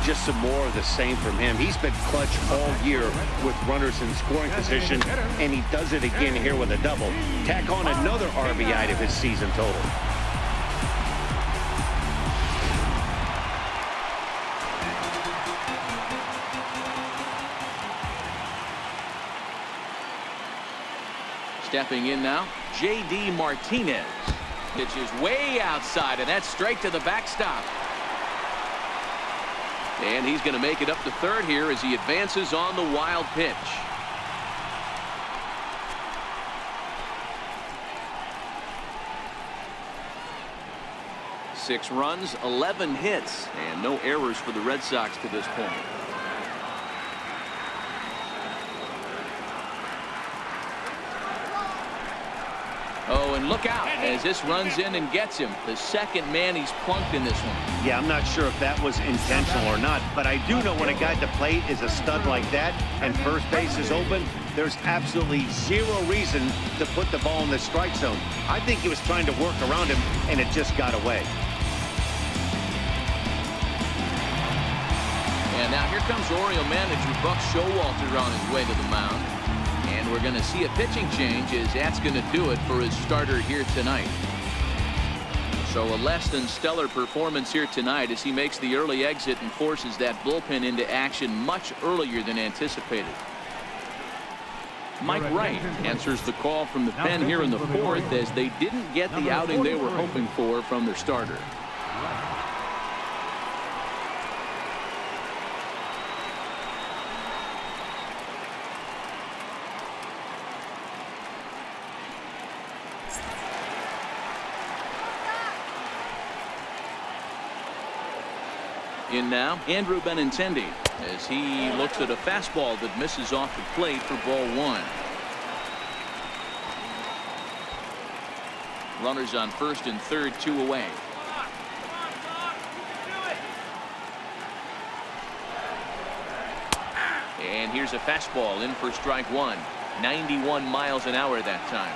Just some more of the same from him. He's been clutch all year with runners in scoring position, and he does it again here with a double. Tack on another RBI to his season total. Stepping in now, J.D. Martinez. Pitches way outside, and that's straight to the backstop. And he's going to make it up to third here as he advances on the wild pitch. Six runs, 11 hits, and no errors for the Red Sox to this point. Oh, and look out as this runs in and gets him. The second man he's plunked in this one. Yeah, I'm not sure if that was intentional or not, but I do know when a guy at the plate is a stud like that and first base is open, there's absolutely zero reason to put the ball in the strike zone. I think he was trying to work around him, and it just got away. And now here comes Oriole manager Buck Showalter on his way to the mound. And we're going to see a pitching change as that's going to do it for his starter here tonight. So a less than stellar performance here tonight as he makes the early exit and forces that bullpen into action much earlier than anticipated. Mike Wright answers the call from the pen here in the fourth as they didn't get the outing they were hoping for from their starter. In now, Andrew Benintendi as he looks at a fastball that misses off the plate for ball 1. Runners on first and third, 2 away. And here's a fastball in for strike 1. 91 miles an hour that time.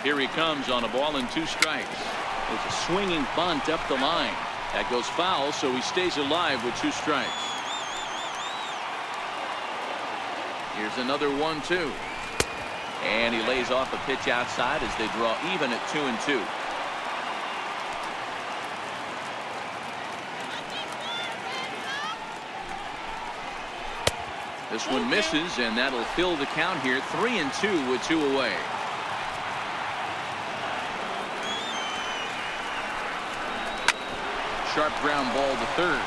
Here he comes on a ball and 2 strikes. It's a swinging bunt up the line. That goes foul, so he stays alive with 2 strikes. Here's another 1-2. And he lays off a pitch outside as they draw even at 2-2. This one misses, and that'll fill the count here. 3-2 with 2 away. Sharp ground ball to third.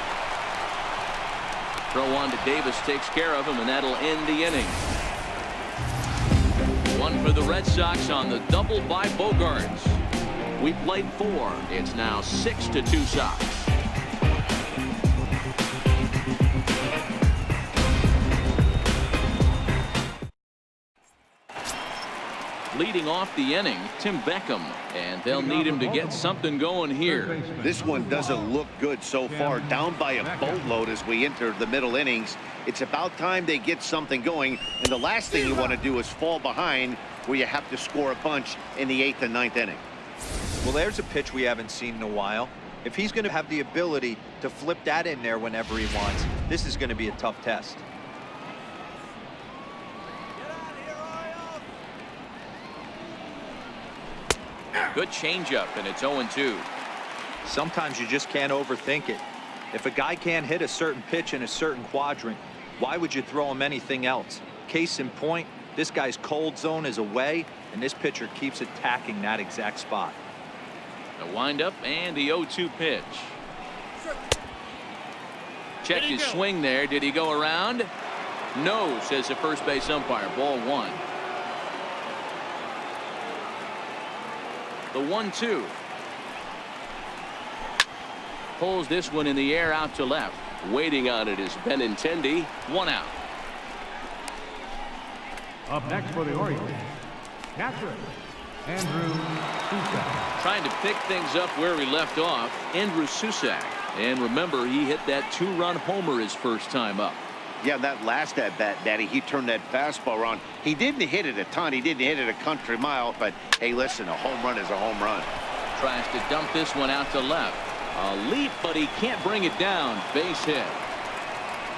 Throw on to Davis takes care of him, and that'll end the inning. 1 for the Red Sox on the double by Bogaerts. We played 4. It's now 6-2 Sox. Leading off the inning, Tim Beckham, and they'll need him to get something going here. This one doesn't look good so far. Down by a boatload as we enter the middle innings. It's about time they get something going, and the last thing you want to do is fall behind where you have to score a bunch in the 8th and 9th inning. Well, there's a pitch we haven't seen in a while. If he's going to have the ability to flip that in there whenever he wants, this is going to be a tough test. Good changeup, and it's 0-2. Sometimes you just can't overthink it. If a guy can't hit a certain pitch in a certain quadrant, why would you throw him anything else? Case in point, this guy's cold zone is away, and this pitcher keeps attacking that exact spot. The windup and the 0-2 pitch. Check his swing there. Did he go around? No, says the first base umpire. Ball 1. The 1-2. Pulls this one in the air out to left. Waiting on it is Benintendi. 1 out. Up next for the Orioles, catcher, Andrew Susak. Trying to pick things up where we left off, Andrew Susak. And remember, he hit that 2-run homer his first time up. Yeah, that last at bat, Daddy, he turned that fastball around. He didn't hit it a ton. He didn't hit it a country mile. But, hey, listen, a home run is a home run. Tries to dump this one out to left. A leap, but he can't bring it down. Base hit.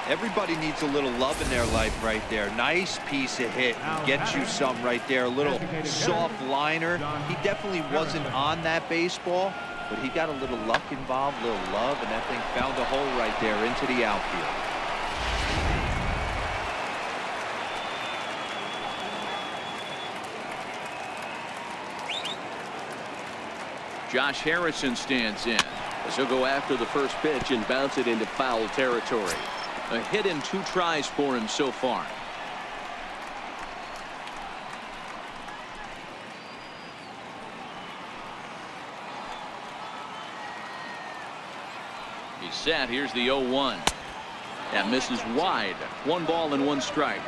Everybody needs a little love in their life right there. Nice piece of hit. Gets you some right there. A little soft liner. He definitely wasn't on that baseball, but he got a little luck involved, a little love, and that thing found a hole right there into the outfield. Josh Harrison stands in as he'll go after the first pitch and bounce it into foul territory. A hit in 2 tries for him so far. He's set. Here's the 0-1. That misses wide. 1 ball and 1 strike.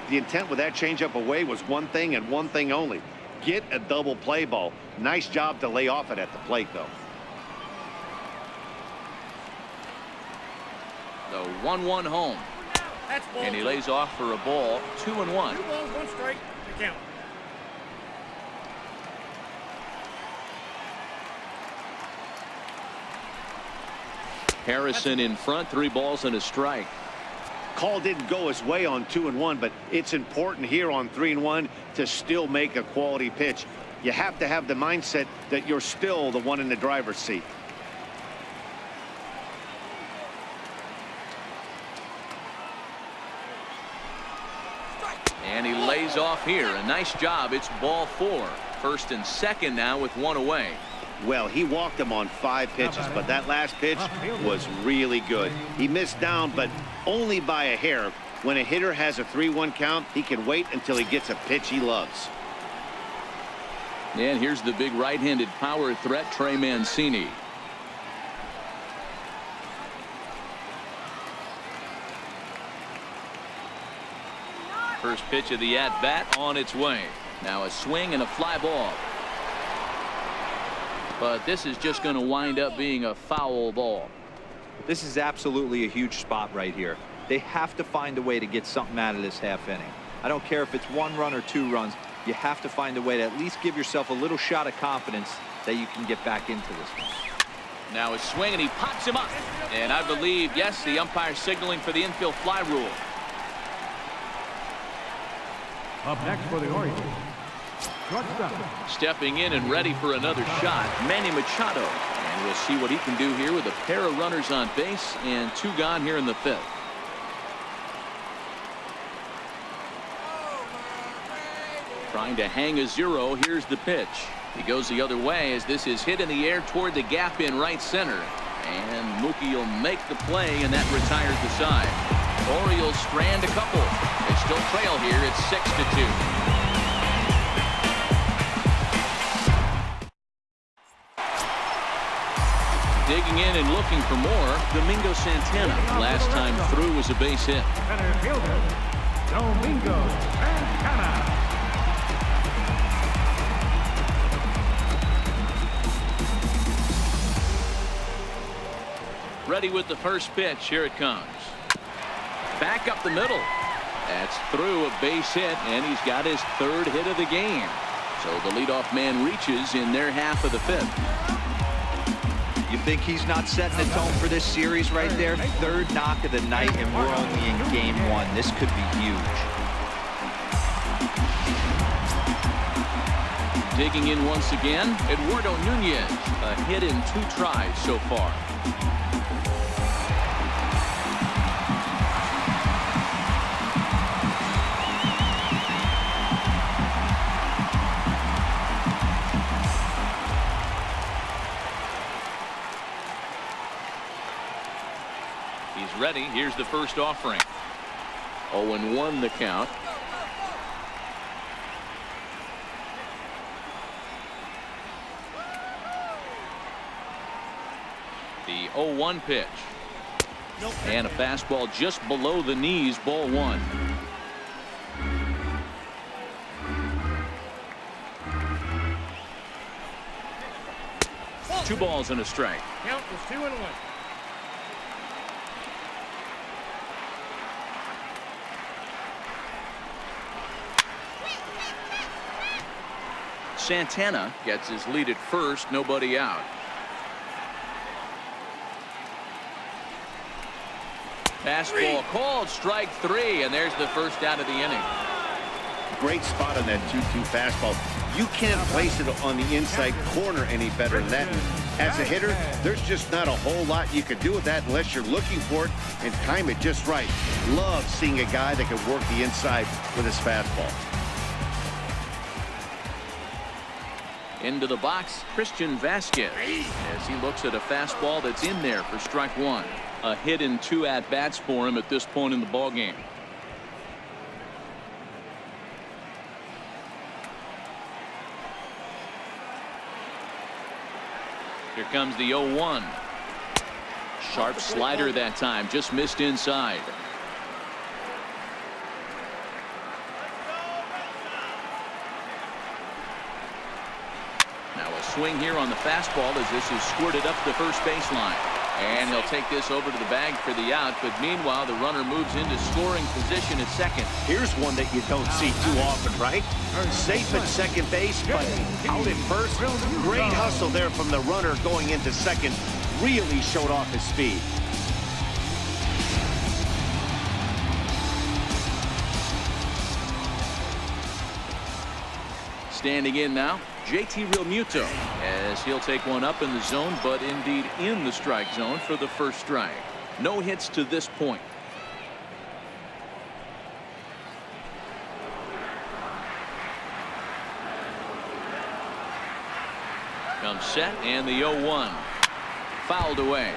The intent with that changeup away was one thing and one thing only. Get a double play ball. Nice job to lay off it at the plate, though. The 1-1 home. And he lays off for a ball. 2-1. 2 balls, 1 strike to count. Harrison in front. 3 balls and a strike. Call didn't go his way on 2-1, but it's important here on 3-1 to still make a quality pitch. You have to have the mindset that you're still the one in the driver's seat. And he lays off here. A nice job. It's ball 4. First and second now with 1 away. Well, he walked him on 5 pitches, but that last pitch was really good. He missed down, but only by a hair. When a hitter has a 3-1 count, he can wait until he gets a pitch he loves. And here's the big right-handed power threat, Trey Mancini. First pitch of the at-bat on its way. Now a swing and a fly ball. But this is just going to wind up being a foul ball. This is absolutely a huge spot right here. They have to find a way to get something out of this half inning. I don't care if it's 1 run or 2 runs. You have to find a way to at least give yourself a little shot of confidence that you can get back into this one. Now a swing, and he pops him up. And I believe, yes, the umpire signaling for the infield fly rule. Up next for the Orioles, shortstop. Stepping in and ready for another shot, Manny Machado. And we'll see what he can do here with a pair of runners on base and 2 gone here in the 5th. Trying to hang a 0. Here's the pitch. He goes the other way as this is hit in the air toward the gap in right center. And Mookie will make the play, and that retires the side. Orioles strand a couple. They still trail here. It's 6-2. Digging in and looking for more, Domingo Santana. Last time through was a base hit. Center fielder, Domingo Santana. Ready with the first pitch. Here it comes. Back up the middle. That's through, a base hit, and he's got his 3rd hit of the game. So the leadoff man reaches in their half of the 5th. You think he's not setting the tone for this series right there? 3rd knock of the night, and we're only in game 1. This could be huge. Digging in once again, Eduardo Nunez. A hit in 2 tries so far. He's ready. Here's the first offering. 0-1 the count. The 0-1 pitch. And a fastball just below the knees, ball 1. Two balls and a strike. Count was 2-1. Santana gets his lead at first, nobody out. Fastball called, strike 3, and there's the first out of the inning. Great spot on that 2-2 fastball. You can't place it on the inside corner any better than that. As a hitter, there's just not a whole lot you can do with that unless you're looking for it and time it just right. Love seeing a guy that can work the inside with his fastball. Into the box, Christian Vasquez, as he looks at a fastball that's in there for strike 1. A hit in 2 at-bats for him at this point in the ballgame. Here comes the 0-1. Sharp slider that time, just missed inside. Now a swing here on the fastball as this is squirted up the first baseline. And he'll take this over to the bag for the out, but meanwhile the runner moves into scoring position at second. Here's one that you don't see too often, right? Safe at second base, but out at first. Great hustle there from the runner going into second. Really showed off his speed. Standing in now, JT Realmuto, as he'll take one up in the zone, but indeed in the strike zone for the first strike. No hits to this point. Comes set, and the 0-1. Fouled away.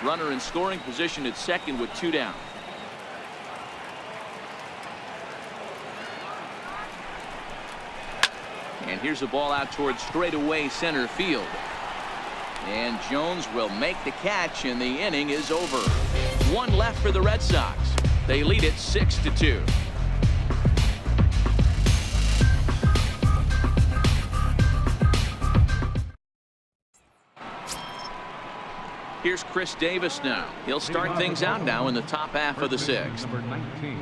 Runner in scoring position at second with 2 down. And here's a ball out towards straightaway center field. And Jones will make the catch, and the inning is over. 1 left for the Red Sox. They lead it 6-2. Here's Chris Davis now. He'll start things out now in the top half of the 6th. Number 19,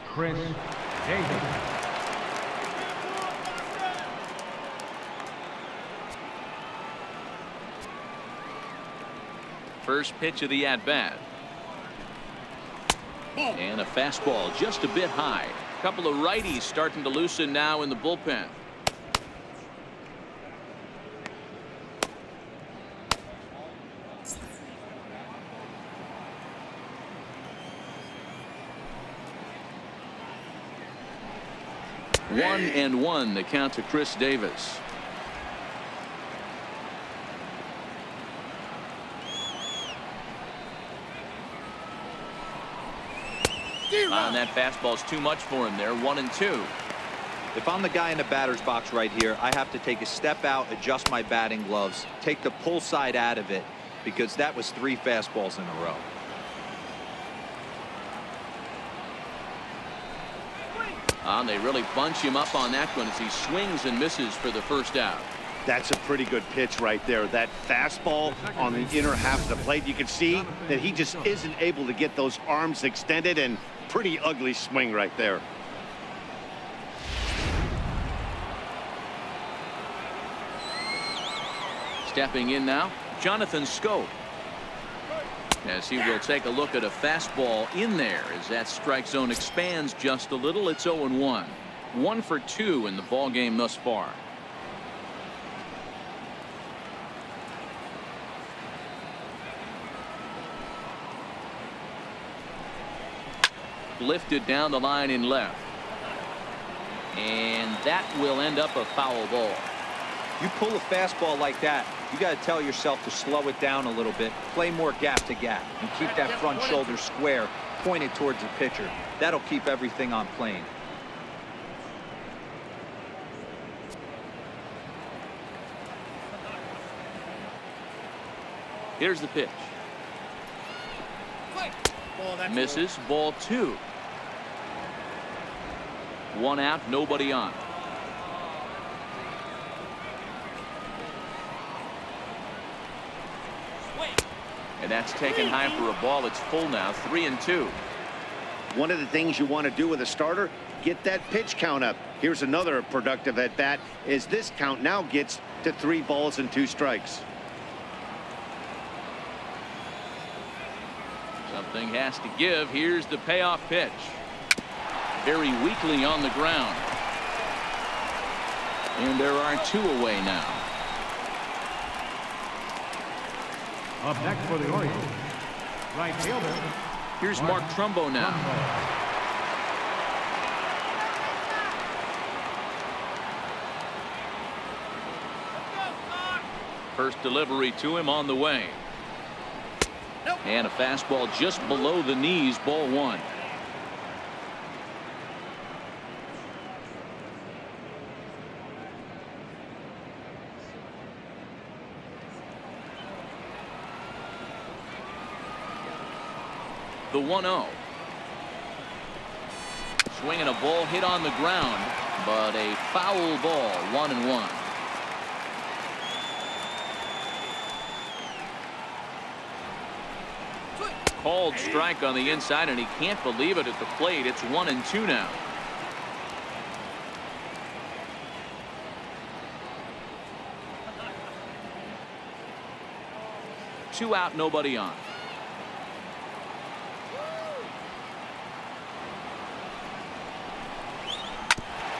Chris Davis. First pitch of the at-bat. And a fastball just a bit high. A couple of righties starting to loosen now in the bullpen. One and one, the count to Chris Davis. And that fastball's too much for him there. 1-2. If I'm the guy in the batter's box right here, I have to take a step out, adjust my batting gloves, take the pull side out of it, because that was 3 fastballs in a row. And they really bunch him up on that one as he swings and misses for the first out. That's a pretty good pitch right there. That fastball on the inner half of the plate. You can see that he just isn't able to get those arms extended, and pretty ugly swing right there. Stepping in now, Jonathan Scope, as he will take a look at a fastball in there as that strike zone expands just a little. It's 0-1. 1 for 2 in the ball game thus far. Lifted down the line in left. And that will end up a foul ball. You pull a fastball like that, you got to tell yourself to slow it down a little bit, play more gap to gap, and keep that front shoulder square pointed towards the pitcher. That'll keep everything on plane. Here's the pitch. Misses. Ball 2. 1 out, nobody on. And that's taken high for a ball. It's full now, 3-2. One of the things you want to do with a starter, get that pitch count up. Here's another productive at bat, is this count now gets to 3 balls and 2 strikes. Something has to give. Here's the payoff pitch. Very weakly on the ground. And there are 2 away now. Up next for the Orioles, right fielder. Here's Mark Trumbo now. First delivery to him on the way. And a fastball just below the knees, ball 1. The 1-0. Swinging a ball hit on the ground, but a foul ball, 1-1. Called strike on the inside, and he can't believe it at the plate. It's 1-2 now. Two out, nobody on.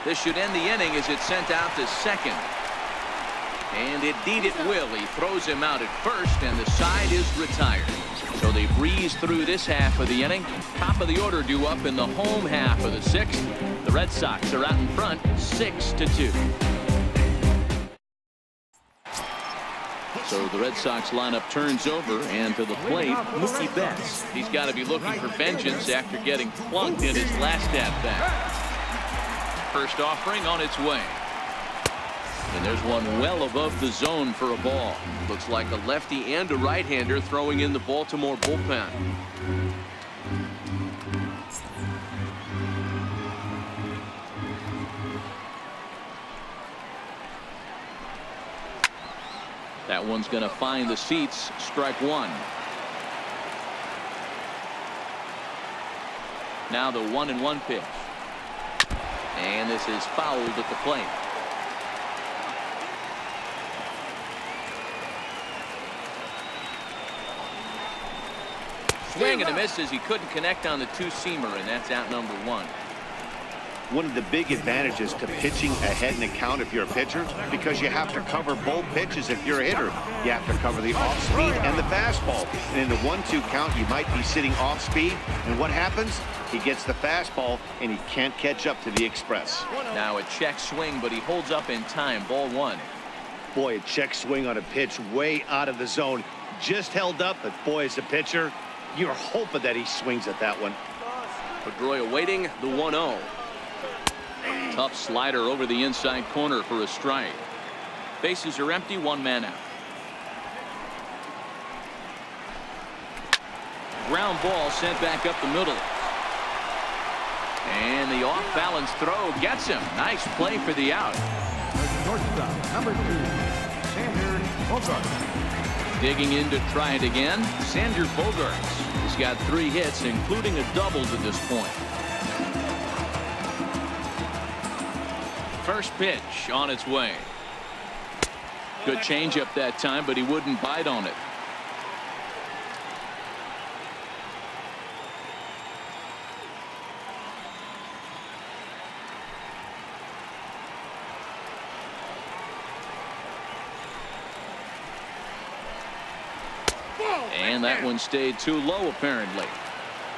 This should end the inning as it's sent out to second. And indeed it will. He throws him out at first, and the side is retired. So they breeze through this half of the inning. Top of the order due up in the home half of the 6th. The Red Sox are out in front 6-2. So the Red Sox lineup turns over, and to the plate, Mookie Betts. He's got to be looking for vengeance after getting plunked in his last at-bat. First offering on its way. And there's one well above the zone for a ball. Looks like a lefty and a right-hander throwing in the Baltimore bullpen. That one's going to find the seats. Strike 1. Now the 1-1 pitch. And this is fouled at the plate. Swing and a miss as he couldn't connect on the 2-seamer, and that's out number 1. One of the big advantages to pitching ahead in the count if you're a pitcher, because you have to cover both pitches if you're a hitter. You have to cover the off-speed and the fastball. And in the 1-2 count, you might be sitting off-speed, and what happens? He gets the fastball, and he can't catch up to the express. Now a check swing, but he holds up in time. Ball 1. Boy, a check swing on a pitch way out of the zone. Just held up, but boy, as a pitcher, you're hoping that he swings at that one. Pedroia waiting, the 1-0. Tough slider over the inside corner for a strike. Bases are empty, 1 man out. Ground ball sent back up the middle. And the off-balance throw gets him. Nice play for the out. Shortstop, number 2, Sander Bogarts. Digging in to try it again, Sander Bogarts. He's got 3 hits, including a double to this point. First pitch on its way. Good changeup that time, but he wouldn't bite on it. And that one stayed too low, apparently.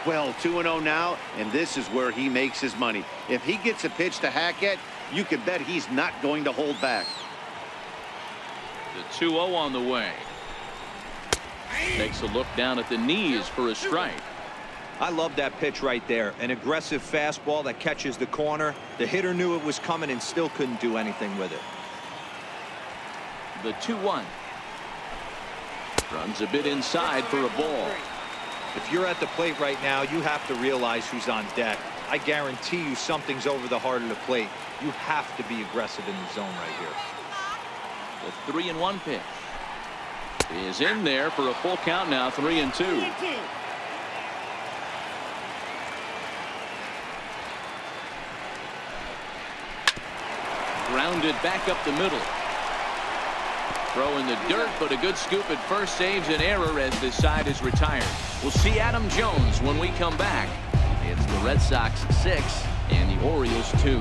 Well, 2-0 now, and this is where he makes his money. If he gets a pitch to hack at, you can bet he's not going to hold back. The 2-0 on the way. Takes a look down at the knees for a strike. I love that pitch right there. An aggressive fastball that catches the corner. The hitter knew it was coming and still couldn't do anything with it. The 2-1. Runs a bit inside for a ball. If you're at the plate right now, you have to realize who's on deck. I guarantee you something's over the heart of the plate. You have to be aggressive in the zone right here. The 3-1 pitch is in there for a full count now. 3-2. Grounded back up the middle. Throw in the dirt, but a good scoop at first saves an error as this side is retired. We'll see Adam Jones when we come back. It's the Red Sox 6 and the Orioles 2.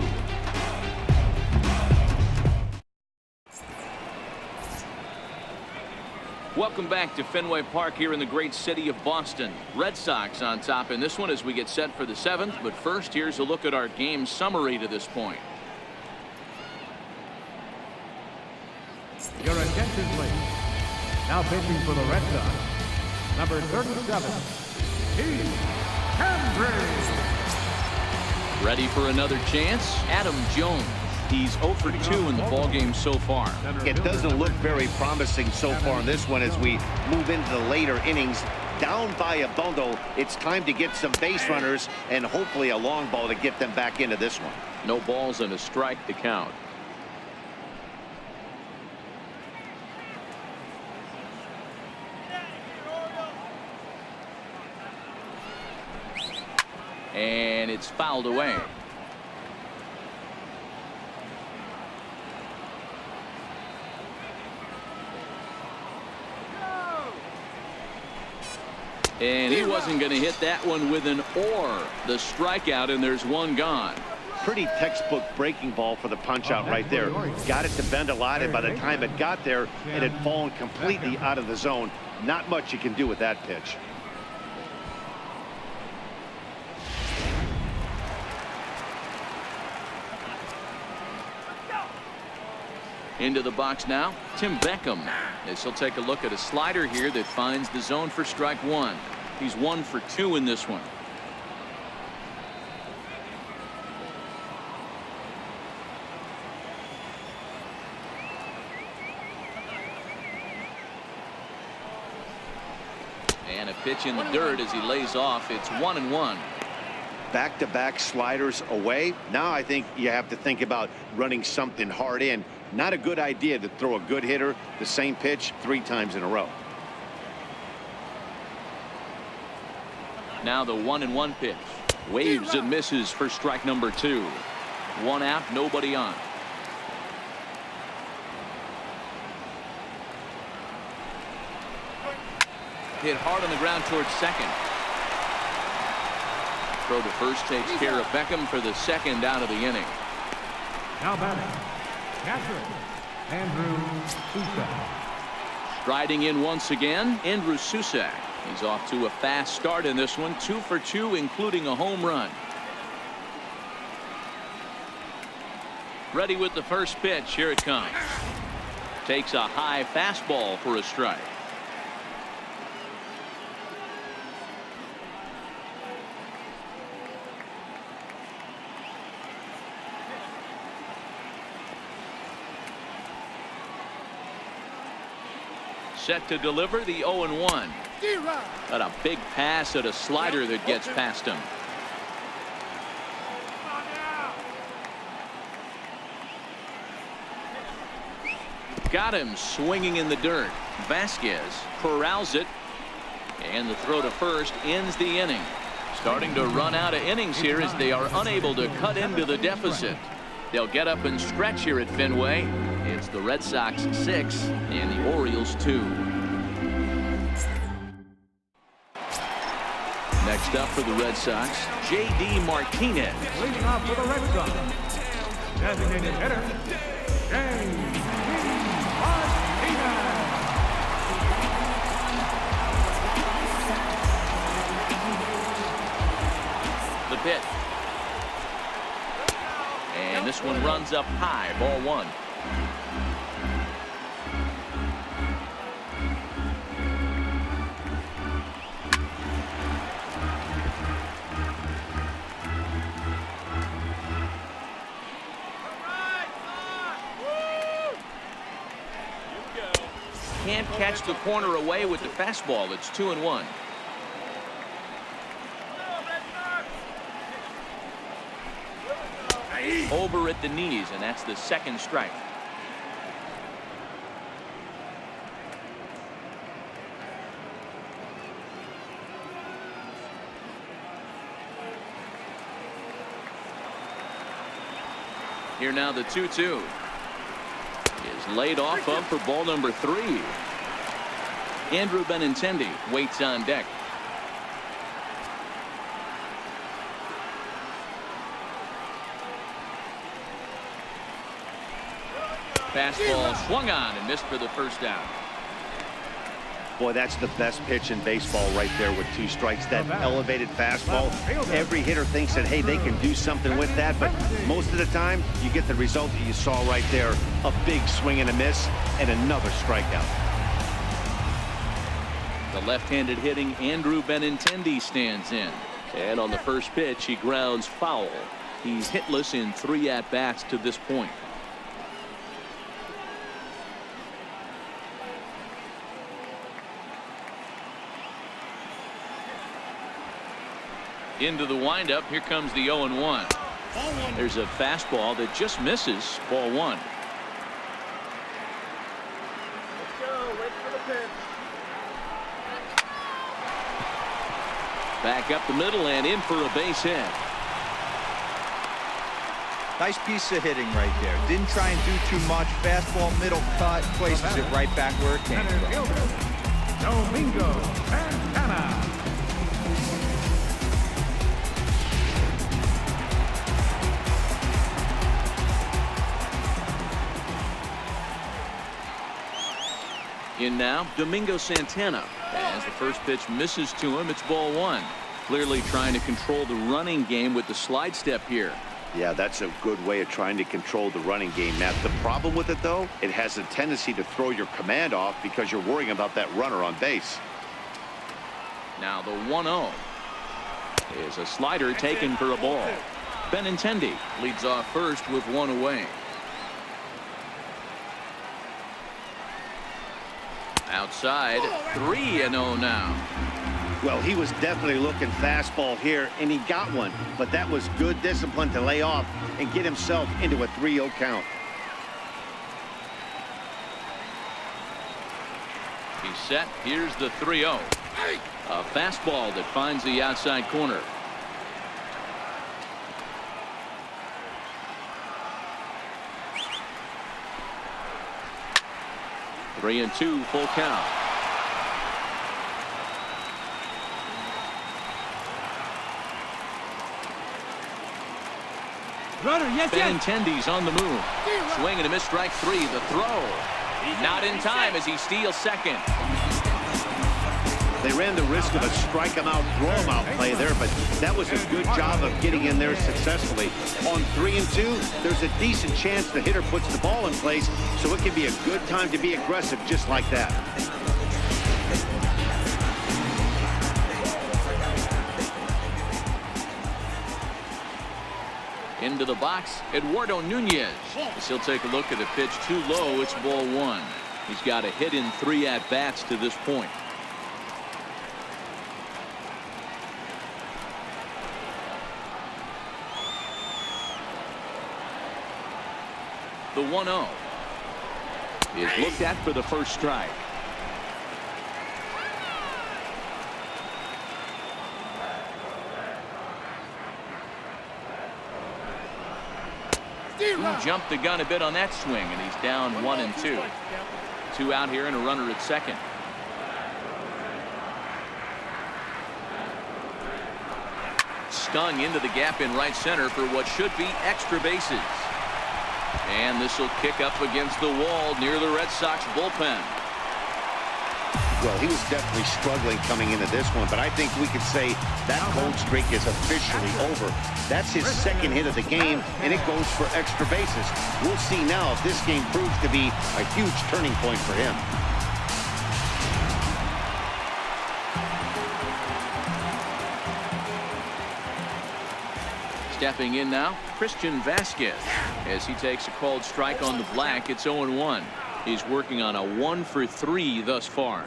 Welcome back to Fenway Park here in the great city of Boston. Red Sox on top in this one as we get set for the 7th. But first, here's a look at our game summary to this point. Your attention, please. Now pitching for the Red Sox, number 37, Keith Hendricks. Ready for another chance? Adam Jones. He's 0 for 2 in the ballgame so far. It doesn't look very promising so far in this one as we move into the later innings. Down by a bundle, it's time to get some base runners and hopefully a long ball to get them back into this one. No balls and a strike to count. And it's fouled away. And he wasn't going to hit that one with an or. The strikeout, and there's one gone. Pretty textbook breaking ball for the punch out right there. Got it to bend a lot, and by the time it got there, it had fallen completely out of the zone. Not much you can do with that pitch. Into the box now, Tim Beckham. As he'll take a look at a slider here that finds the zone for strike 1. He's 1 for 2 in this one. And a pitch in the dirt as he lays off. It's 1-1. Back-to-back sliders away. Now I think you have to think about running something hard in. Not a good idea to throw a good hitter the same pitch 3 times in a row. Now the 1-1 pitch. Waves and misses for strike number 2. 1 out, nobody on. Hit hard on the ground towards second. Throw to first takes care of Beckham for the 2nd out of the inning. Now batting, catcher, Andrew Susak. Striding in once again, Andrew Susak. He's off to a fast start in this one. 2 for 2, including a home run. Ready with the first pitch. Here it comes. Takes a high fastball for a strike. Set to deliver the 0-1. Got a big pass at a slider that gets past him. Got him swinging in the dirt. Vasquez corrals it. And the throw to first ends the inning. Starting to run out of innings here as they are unable to cut into the deficit. They'll get up and stretch here at Fenway. It's the Red Sox 6 and the Orioles 2. Next up for the Red Sox, J.D. Martinez. Leading off for the Red Sox, designated hitter, J.D. Martinez. pitch. And this one runs up high, ball one. Can't catch the corner away with the fastball. It's 2-1. Over at the knees, and that's the second strike. Here now the 2-2 is laid off up for ball number 3. Andrew Benintendi waits on deck. Fastball swung on and missed for the first down. Boy, that's the best pitch in baseball right there with 2 strikes. That elevated fastball. Every hitter thinks that, hey, they can do something with that, but most of the time you get the result that you saw right there. A big swing and a miss and another strikeout. The left-handed hitting Andrew Benintendi stands in. And on the first pitch, he grounds foul. He's hitless in 3 at-bats to this point. Into the windup. Here comes the 0-1. There's a fastball that just misses. Ball 1. Let's go. Wait for the pitch. Back up the middle and in for a base hit. Nice piece of hitting right there. Didn't try and do too much. Fastball, middle cut, places it right back where it came from. Domingo Santana. In now, Domingo Santana. As the first pitch misses to him, it's ball 1. Clearly trying to control the running game with the slide step here. Yeah, that's a good way of trying to control the running game, Matt. The problem with it, though, it has a tendency to throw your command off because you're worrying about that runner on base. Now the 1-0 is a slider taken for a ball. Benintendi leads off first with 1 away. Outside, 3-0 now. Well, he was definitely looking fastball here, and he got one. But that was good discipline to lay off and get himself into a 3-0 count. He's set. Here's the 3-0. A fastball that finds the outside corner. Three and 2, full count. Runner, yes, Benintendi's on the move. Swing and a miss, strike 3. The throw. Not in time as he steals second. They ran the risk of a strike him out, throw him out play there, but that was a good job of getting in there successfully. On 3 and 2, there's a decent chance the hitter puts the ball in place, so it can be a good time to be aggressive just like that. Into the box, Eduardo Nunez. As he'll take a look at the pitch too low. It's ball 1. He's got a hit in 3 at-bats to this point. The 1-0 is looked at for the first strike. Jumped the gun a bit on that swing, and he's down 1 and 2. 2 out here and a runner at second. Stung into the gap in right center for what should be extra bases. And this will kick up against the wall near the Red Sox bullpen. Well, he was definitely struggling coming into this one, but I think we could say that cold streak is officially over. That's his second hit of the game, and it goes for extra bases. We'll see now if this game proves to be a huge turning point for him. Stepping in now, Christian Vasquez. As he takes a called strike on the black, it's 0-1. He's working on a 1-for-3 thus far.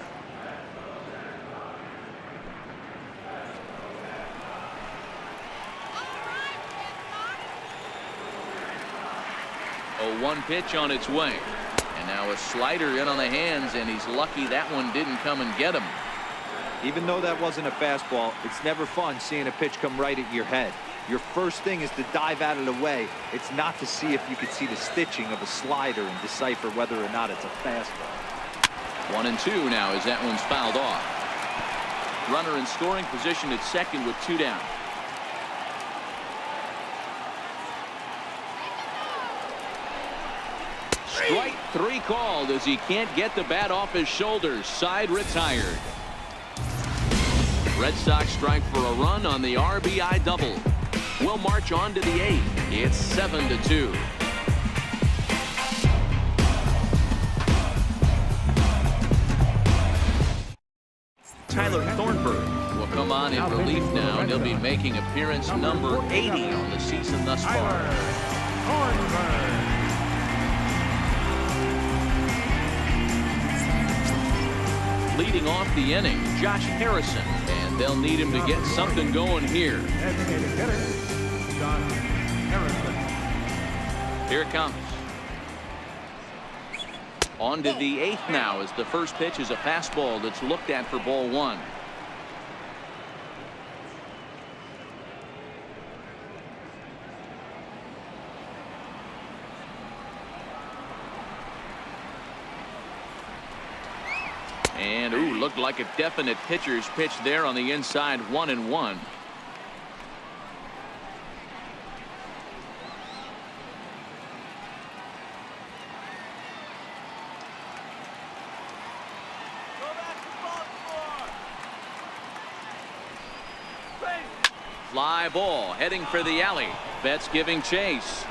0-1 pitch on its way. And now a slider in on the hands, and he's lucky that one didn't come and get him. Even though that wasn't a fastball, it's never fun seeing a pitch come right at your head. Your first thing is to dive out of the way. It's not to see if you can see the stitching of a slider and decipher whether or not it's a fastball. 1-2 now as that one's fouled off. Runner in scoring position at second with 2 down. Strike 3 called as he can't get the bat off his shoulders. Side retired. Red Sox strike for a run on the RBI double. We'll march on to the 8th. It's 7-2. Tyler Thornburg will come on in relief now, and he'll be making appearance number 80 on the season thus far. Leading off the inning, Josh Harrison, and they'll need him to get something going here. Here it comes. On to the 8th now as the first pitch is a fastball that's looked at for ball 1. And ooh, looked like a definite pitcher's pitch there on the inside. 1-1. Fly ball heading for the alley. Betts giving chase,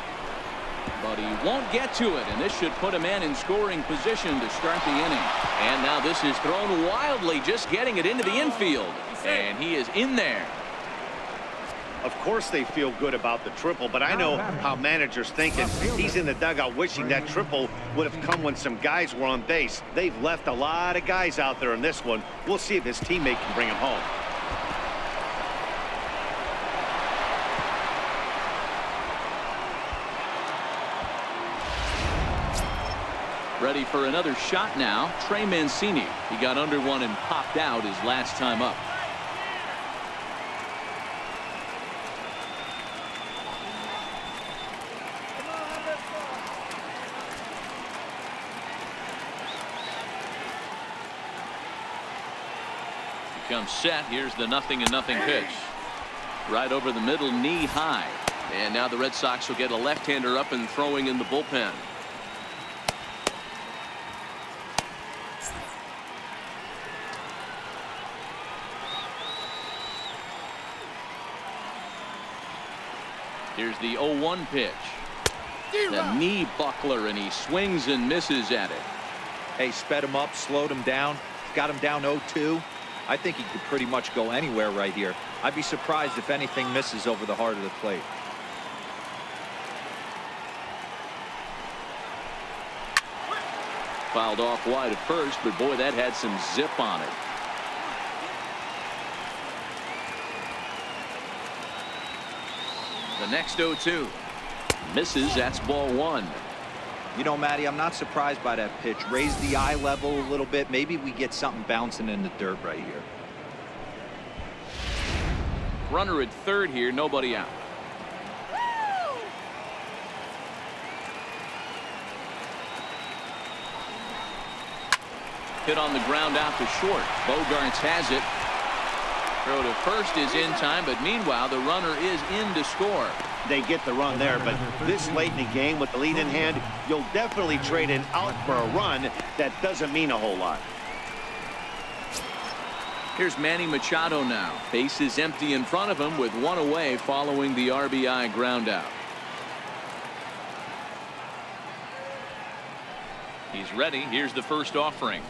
but he won't get to it, and this should put a man in scoring position to start the inning. And now this is thrown wildly, just getting it into the infield, and he is in there. Of course they feel good about the triple, but I know how managers thinking. He's in the dugout wishing that triple would have come when some guys were on base. They've left a lot of guys out there in this one. We'll see if his teammate can bring him home. Ready for another shot now, Trey Mancini. He got under one and popped out his last time up. He comes set. Here's the 0-0 pitch. Right over the middle, knee high. And now the Red Sox will get a left-hander up and throwing in the bullpen. Here's the 0-1 pitch. The knee buckler, and he swings and misses at it. Hey, sped him up, slowed him down, got him down 0-2. I think he could pretty much go anywhere right here. I'd be surprised if anything misses over the heart of the plate. Fouled off wide at first, but boy, that had some zip on it. The next 0-2 misses. That's ball 1. You know, Matty, I'm not surprised by that pitch. Raise the eye level a little bit. Maybe we get something bouncing in the dirt right here. Runner at third here, nobody out. Hit on the ground out to short. Bogarts has it. Throw to first is in time, but meanwhile the runner is in to score. They get the run there, but this late in the game with the lead in hand, you'll definitely trade an out for a run that doesn't mean a whole lot. Here's Manny Machado now. Base is empty in front of him with one away following the RBI ground out. He's ready. Here's the first offering.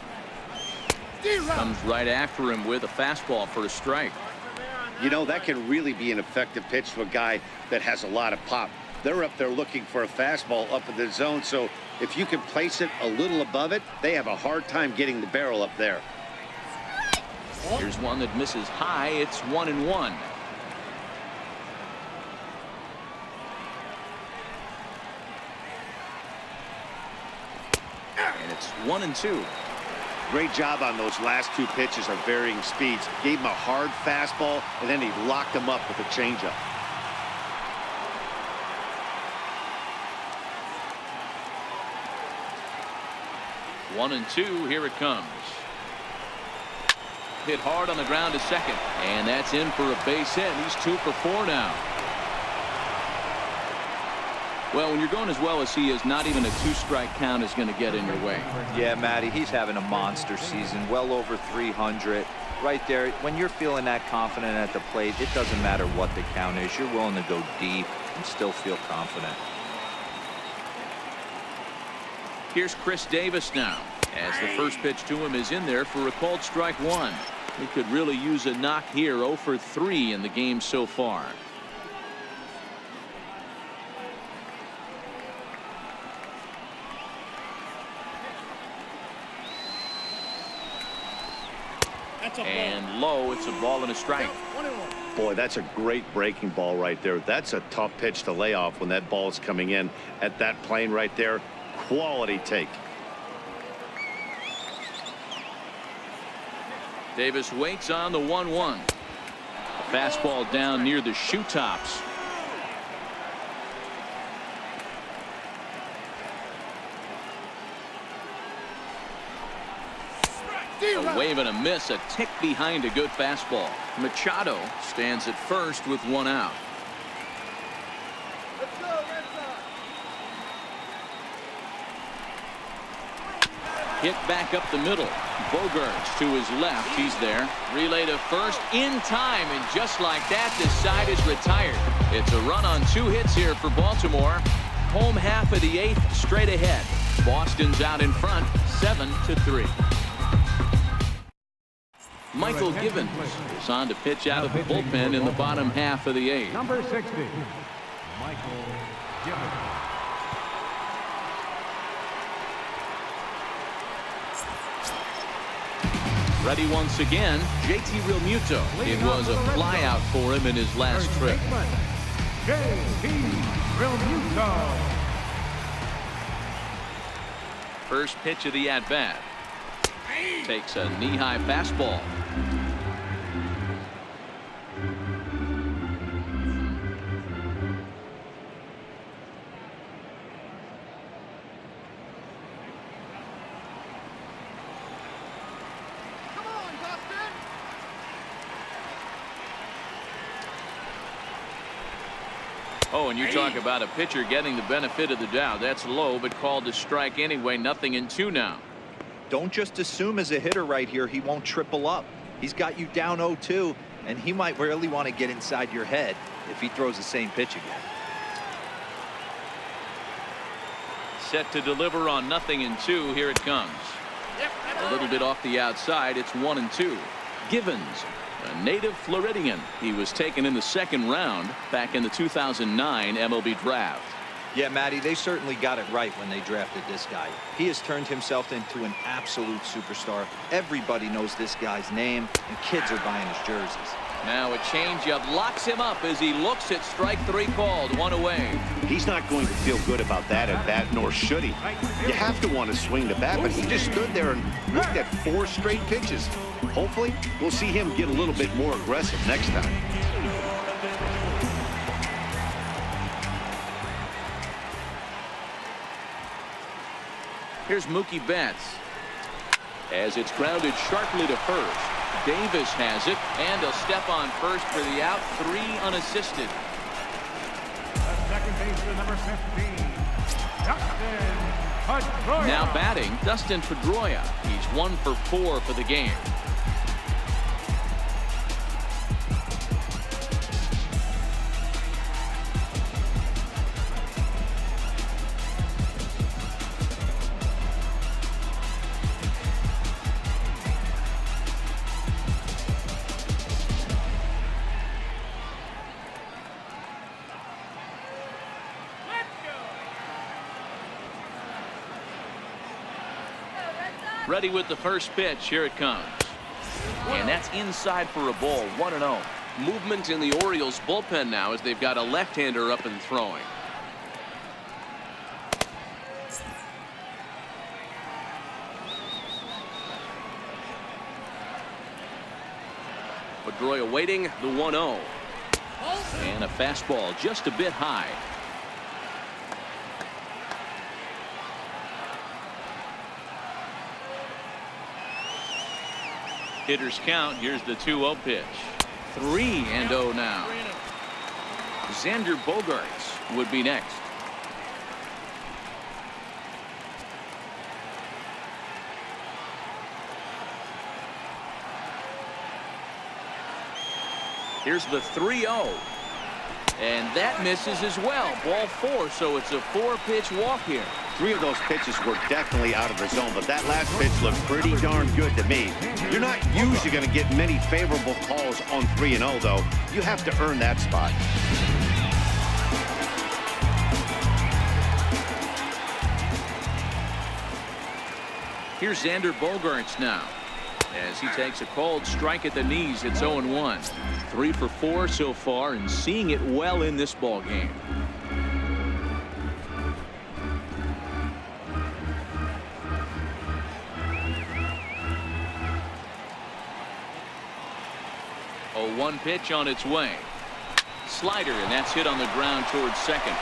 Comes right after him with a fastball for a strike. You know, that can really be an effective pitch to a guy that has a lot of pop. They're up there looking for a fastball up in the zone, so if you can place it a little above it, they have a hard time getting the barrel up there. Here's one that misses high. It's 1-1. And it's 1-2. Great job on those last two pitches of varying speeds. Gave him a hard fastball, and then he locked him up with a changeup. One and two. Here it comes. Hit hard on the ground to second, and that's in for a base hit. He's 2 for 4 now. Well, when you're going as well as he is, not even a 2-strike count is going to get in your way. Yeah, Matty, he's having a monster season, well over 300. Right there, when you're feeling that confident at the plate, it doesn't matter what the count is. You're willing to go deep and still feel confident. Here's Chris Davis now, as the first pitch to him is in there for a called strike 1. He could really use a knock here. 0 for 3 in the game so far. And low. It's a ball and a strike. Boy, that's a great breaking ball right there. That's a tough pitch to lay off when that ball is coming in at that plane right there. Quality take. Davis waits on the 1-1. A fastball down near the shoe tops. A wave and a miss, a tick behind a good fastball. Machado stands at first with 1 out. Let's go, Red Sox. Hit back up the middle. Bogarts to his left. He's there. Relay to first in time, and just like that, this side is retired. It's a run on 2 hits here for Baltimore. Home half of the 8th straight ahead. Boston's out in front, 7-3. Michael Givens is on to pitch out of the bullpen in the bottom half of the 8th. Number 60, Michael Givens. Ready once again, JT Realmuto. It was a flyout for him in his last trip. JT Realmuto. First pitch of the at-bat. Takes a knee-high fastball. Come on, Dustin. Oh, and you talk about a pitcher getting the benefit of the doubt. That's low, but called a strike anyway. 0-2 now. Don't just assume as a hitter right here he won't triple up. He's got you down 0-2, and he might really want to get inside your head if he throws the same pitch again. Set to deliver on 0-2. Here it comes. A little bit off the outside. It's 1-2. Givens, a native Floridian. He was taken in the 2nd round back in the 2009 MLB draft. Yeah, Matty, they certainly got it right when they drafted this guy. He has turned himself into an absolute superstar. Everybody knows this guy's name, and kids are buying his jerseys. Now a changeup locks him up as he looks at strike 3 called. 1 away. He's not going to feel good about that at bat, nor should he. You have to want to swing the bat, but he just stood there and looked at 4 straight pitches. Hopefully, we'll see him get a little bit more aggressive next time. Here's Mookie Betts. As it's grounded sharply to first. Davis has it, and he'll step on first for the out. 3 unassisted. The second baseman, number 15, Dustin Pedroia. Now batting, Dustin Pedroia. He's 1 for 4 for the game. Ready with the first pitch. Here it comes. And that's inside for a ball. 1-0. Movement in the Orioles bullpen now as they've got a left-hander up and throwing. Pedroia waiting the 1-0. And a fastball just a bit high. Hitters count. Here's the 2-0 pitch. 3-0 now. Xander Bogaerts would be next. Here's the 3-0. And that misses as well. Ball 4, so it's a 4-pitch walk here. 3 of those pitches were definitely out of the zone, but that last pitch looked pretty darn good to me. You're not usually going to get many favorable calls on 3-0, though. You have to earn that spot. Here's Xander Bogaerts now. As he takes a cold strike at the knees, it's 0-1. 3 for 4 so far and seeing it well in this ball game. A 1 pitch on its way. Slider, and that's hit on the ground towards second.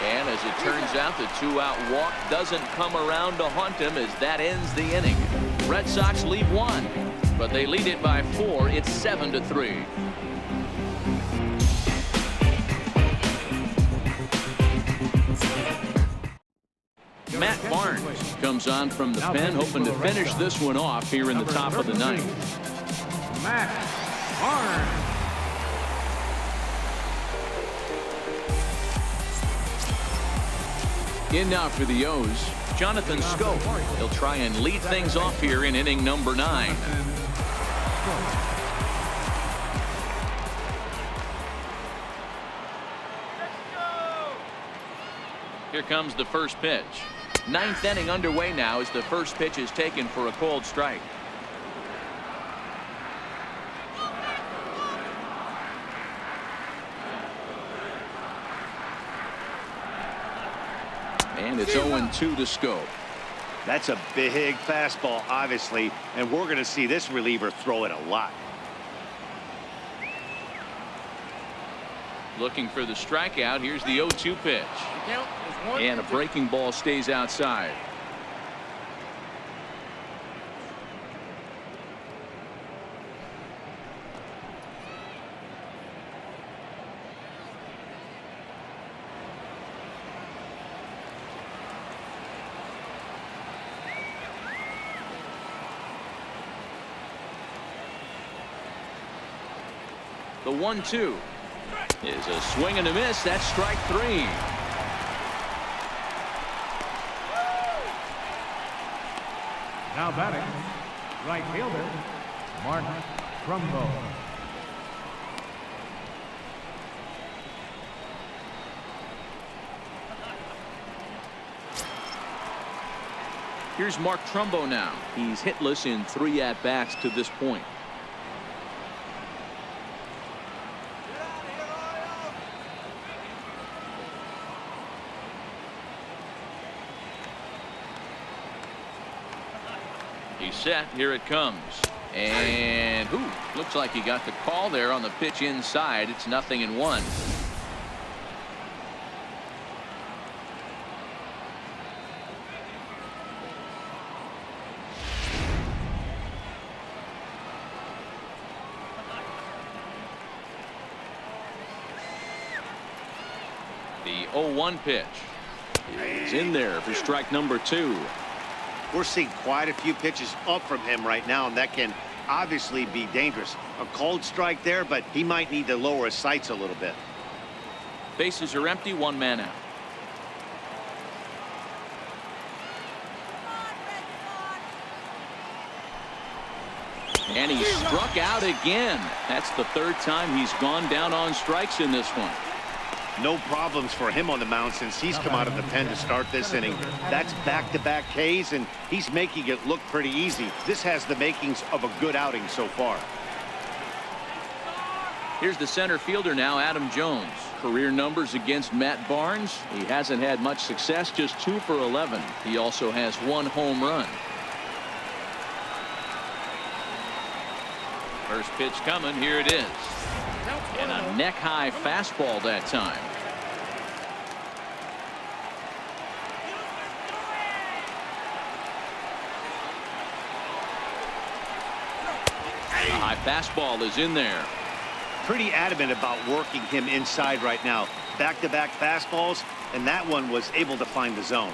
And as it turns out, the 2-out walk doesn't come around to haunt him as that ends the inning. Red Sox lead 1, but they lead it by 4. It's 7-3. Matt Barnes comes on from the pen, hoping to finish this one off here in the top of the 9th. Matt Barnes. In now for the O's, Jonathan Scope. He'll try and lead things off here in inning number 9. Here comes the first pitch. 9th inning underway now as the first pitch is taken for a cold strike. And it's 0-2 to Scope. That's a big fastball, obviously, and we're going to see this reliever throw it a lot. Looking for the strikeout. Here's the 0-2 pitch. And a breaking ball stays outside. The 1-2 is a swing and a miss. That's strike 3. Now batting, right fielder, Mark Trumbo. Here's Mark Trumbo now. He's hitless in 3 at-bats to this point. He's set. Here it comes. And looks like he got the call there on the pitch inside. It's 0-1. The 0-1 pitch is in there for strike number 2. We're seeing quite a few pitches up from him right now, and that can obviously be dangerous. A cold strike there, but he might need to lower his sights a little bit. Bases are empty, 1 man out. And he struck out again. That's the 3rd time he's gone down on strikes in this one. No problems for him on the mound since he's come out of the pen to start this inning. That's back-to-back Ks, and he's making it look pretty easy. This has the makings of a good outing so far. Here's the center fielder now, Adam Jones. Career numbers against Matt Barnes. He hasn't had much success, just 2 for 11. He also has 1 home run. First pitch coming. Here it is. And a neck-high fastball that time. The high fastball is in there. Pretty adamant about working him inside right now. Back-to-back fastballs, and that one was able to find the zone.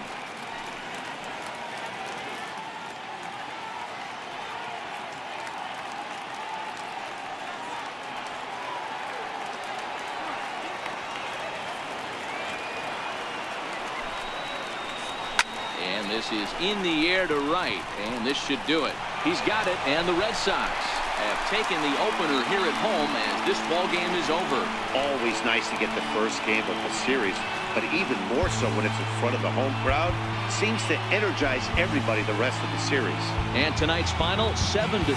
And this is in the air to right, and this should do it. He's got it, and the Red Sox have taken the opener here at home as this ball game is over. Always nice to get the first game of the series, but even more so when it's in front of the home crowd. Seems to energize everybody the rest of the series. And tonight's final, 7-3.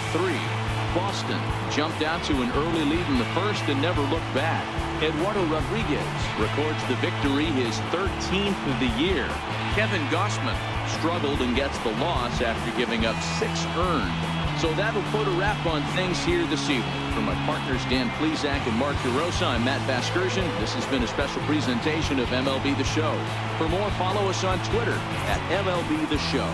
Boston jumped out to an early lead in the first and never looked back. Eduardo Rodriguez records the victory, his 13th of the year. Kevin Gossman struggled and gets the loss after giving up 6 earned. So that'll put a wrap on things here this evening. For my partners Dan Plesac and Mark DeRosa, I'm Matt Vasgersian. This has been a special presentation of MLB The Show. For more, follow us on Twitter at MLB The Show.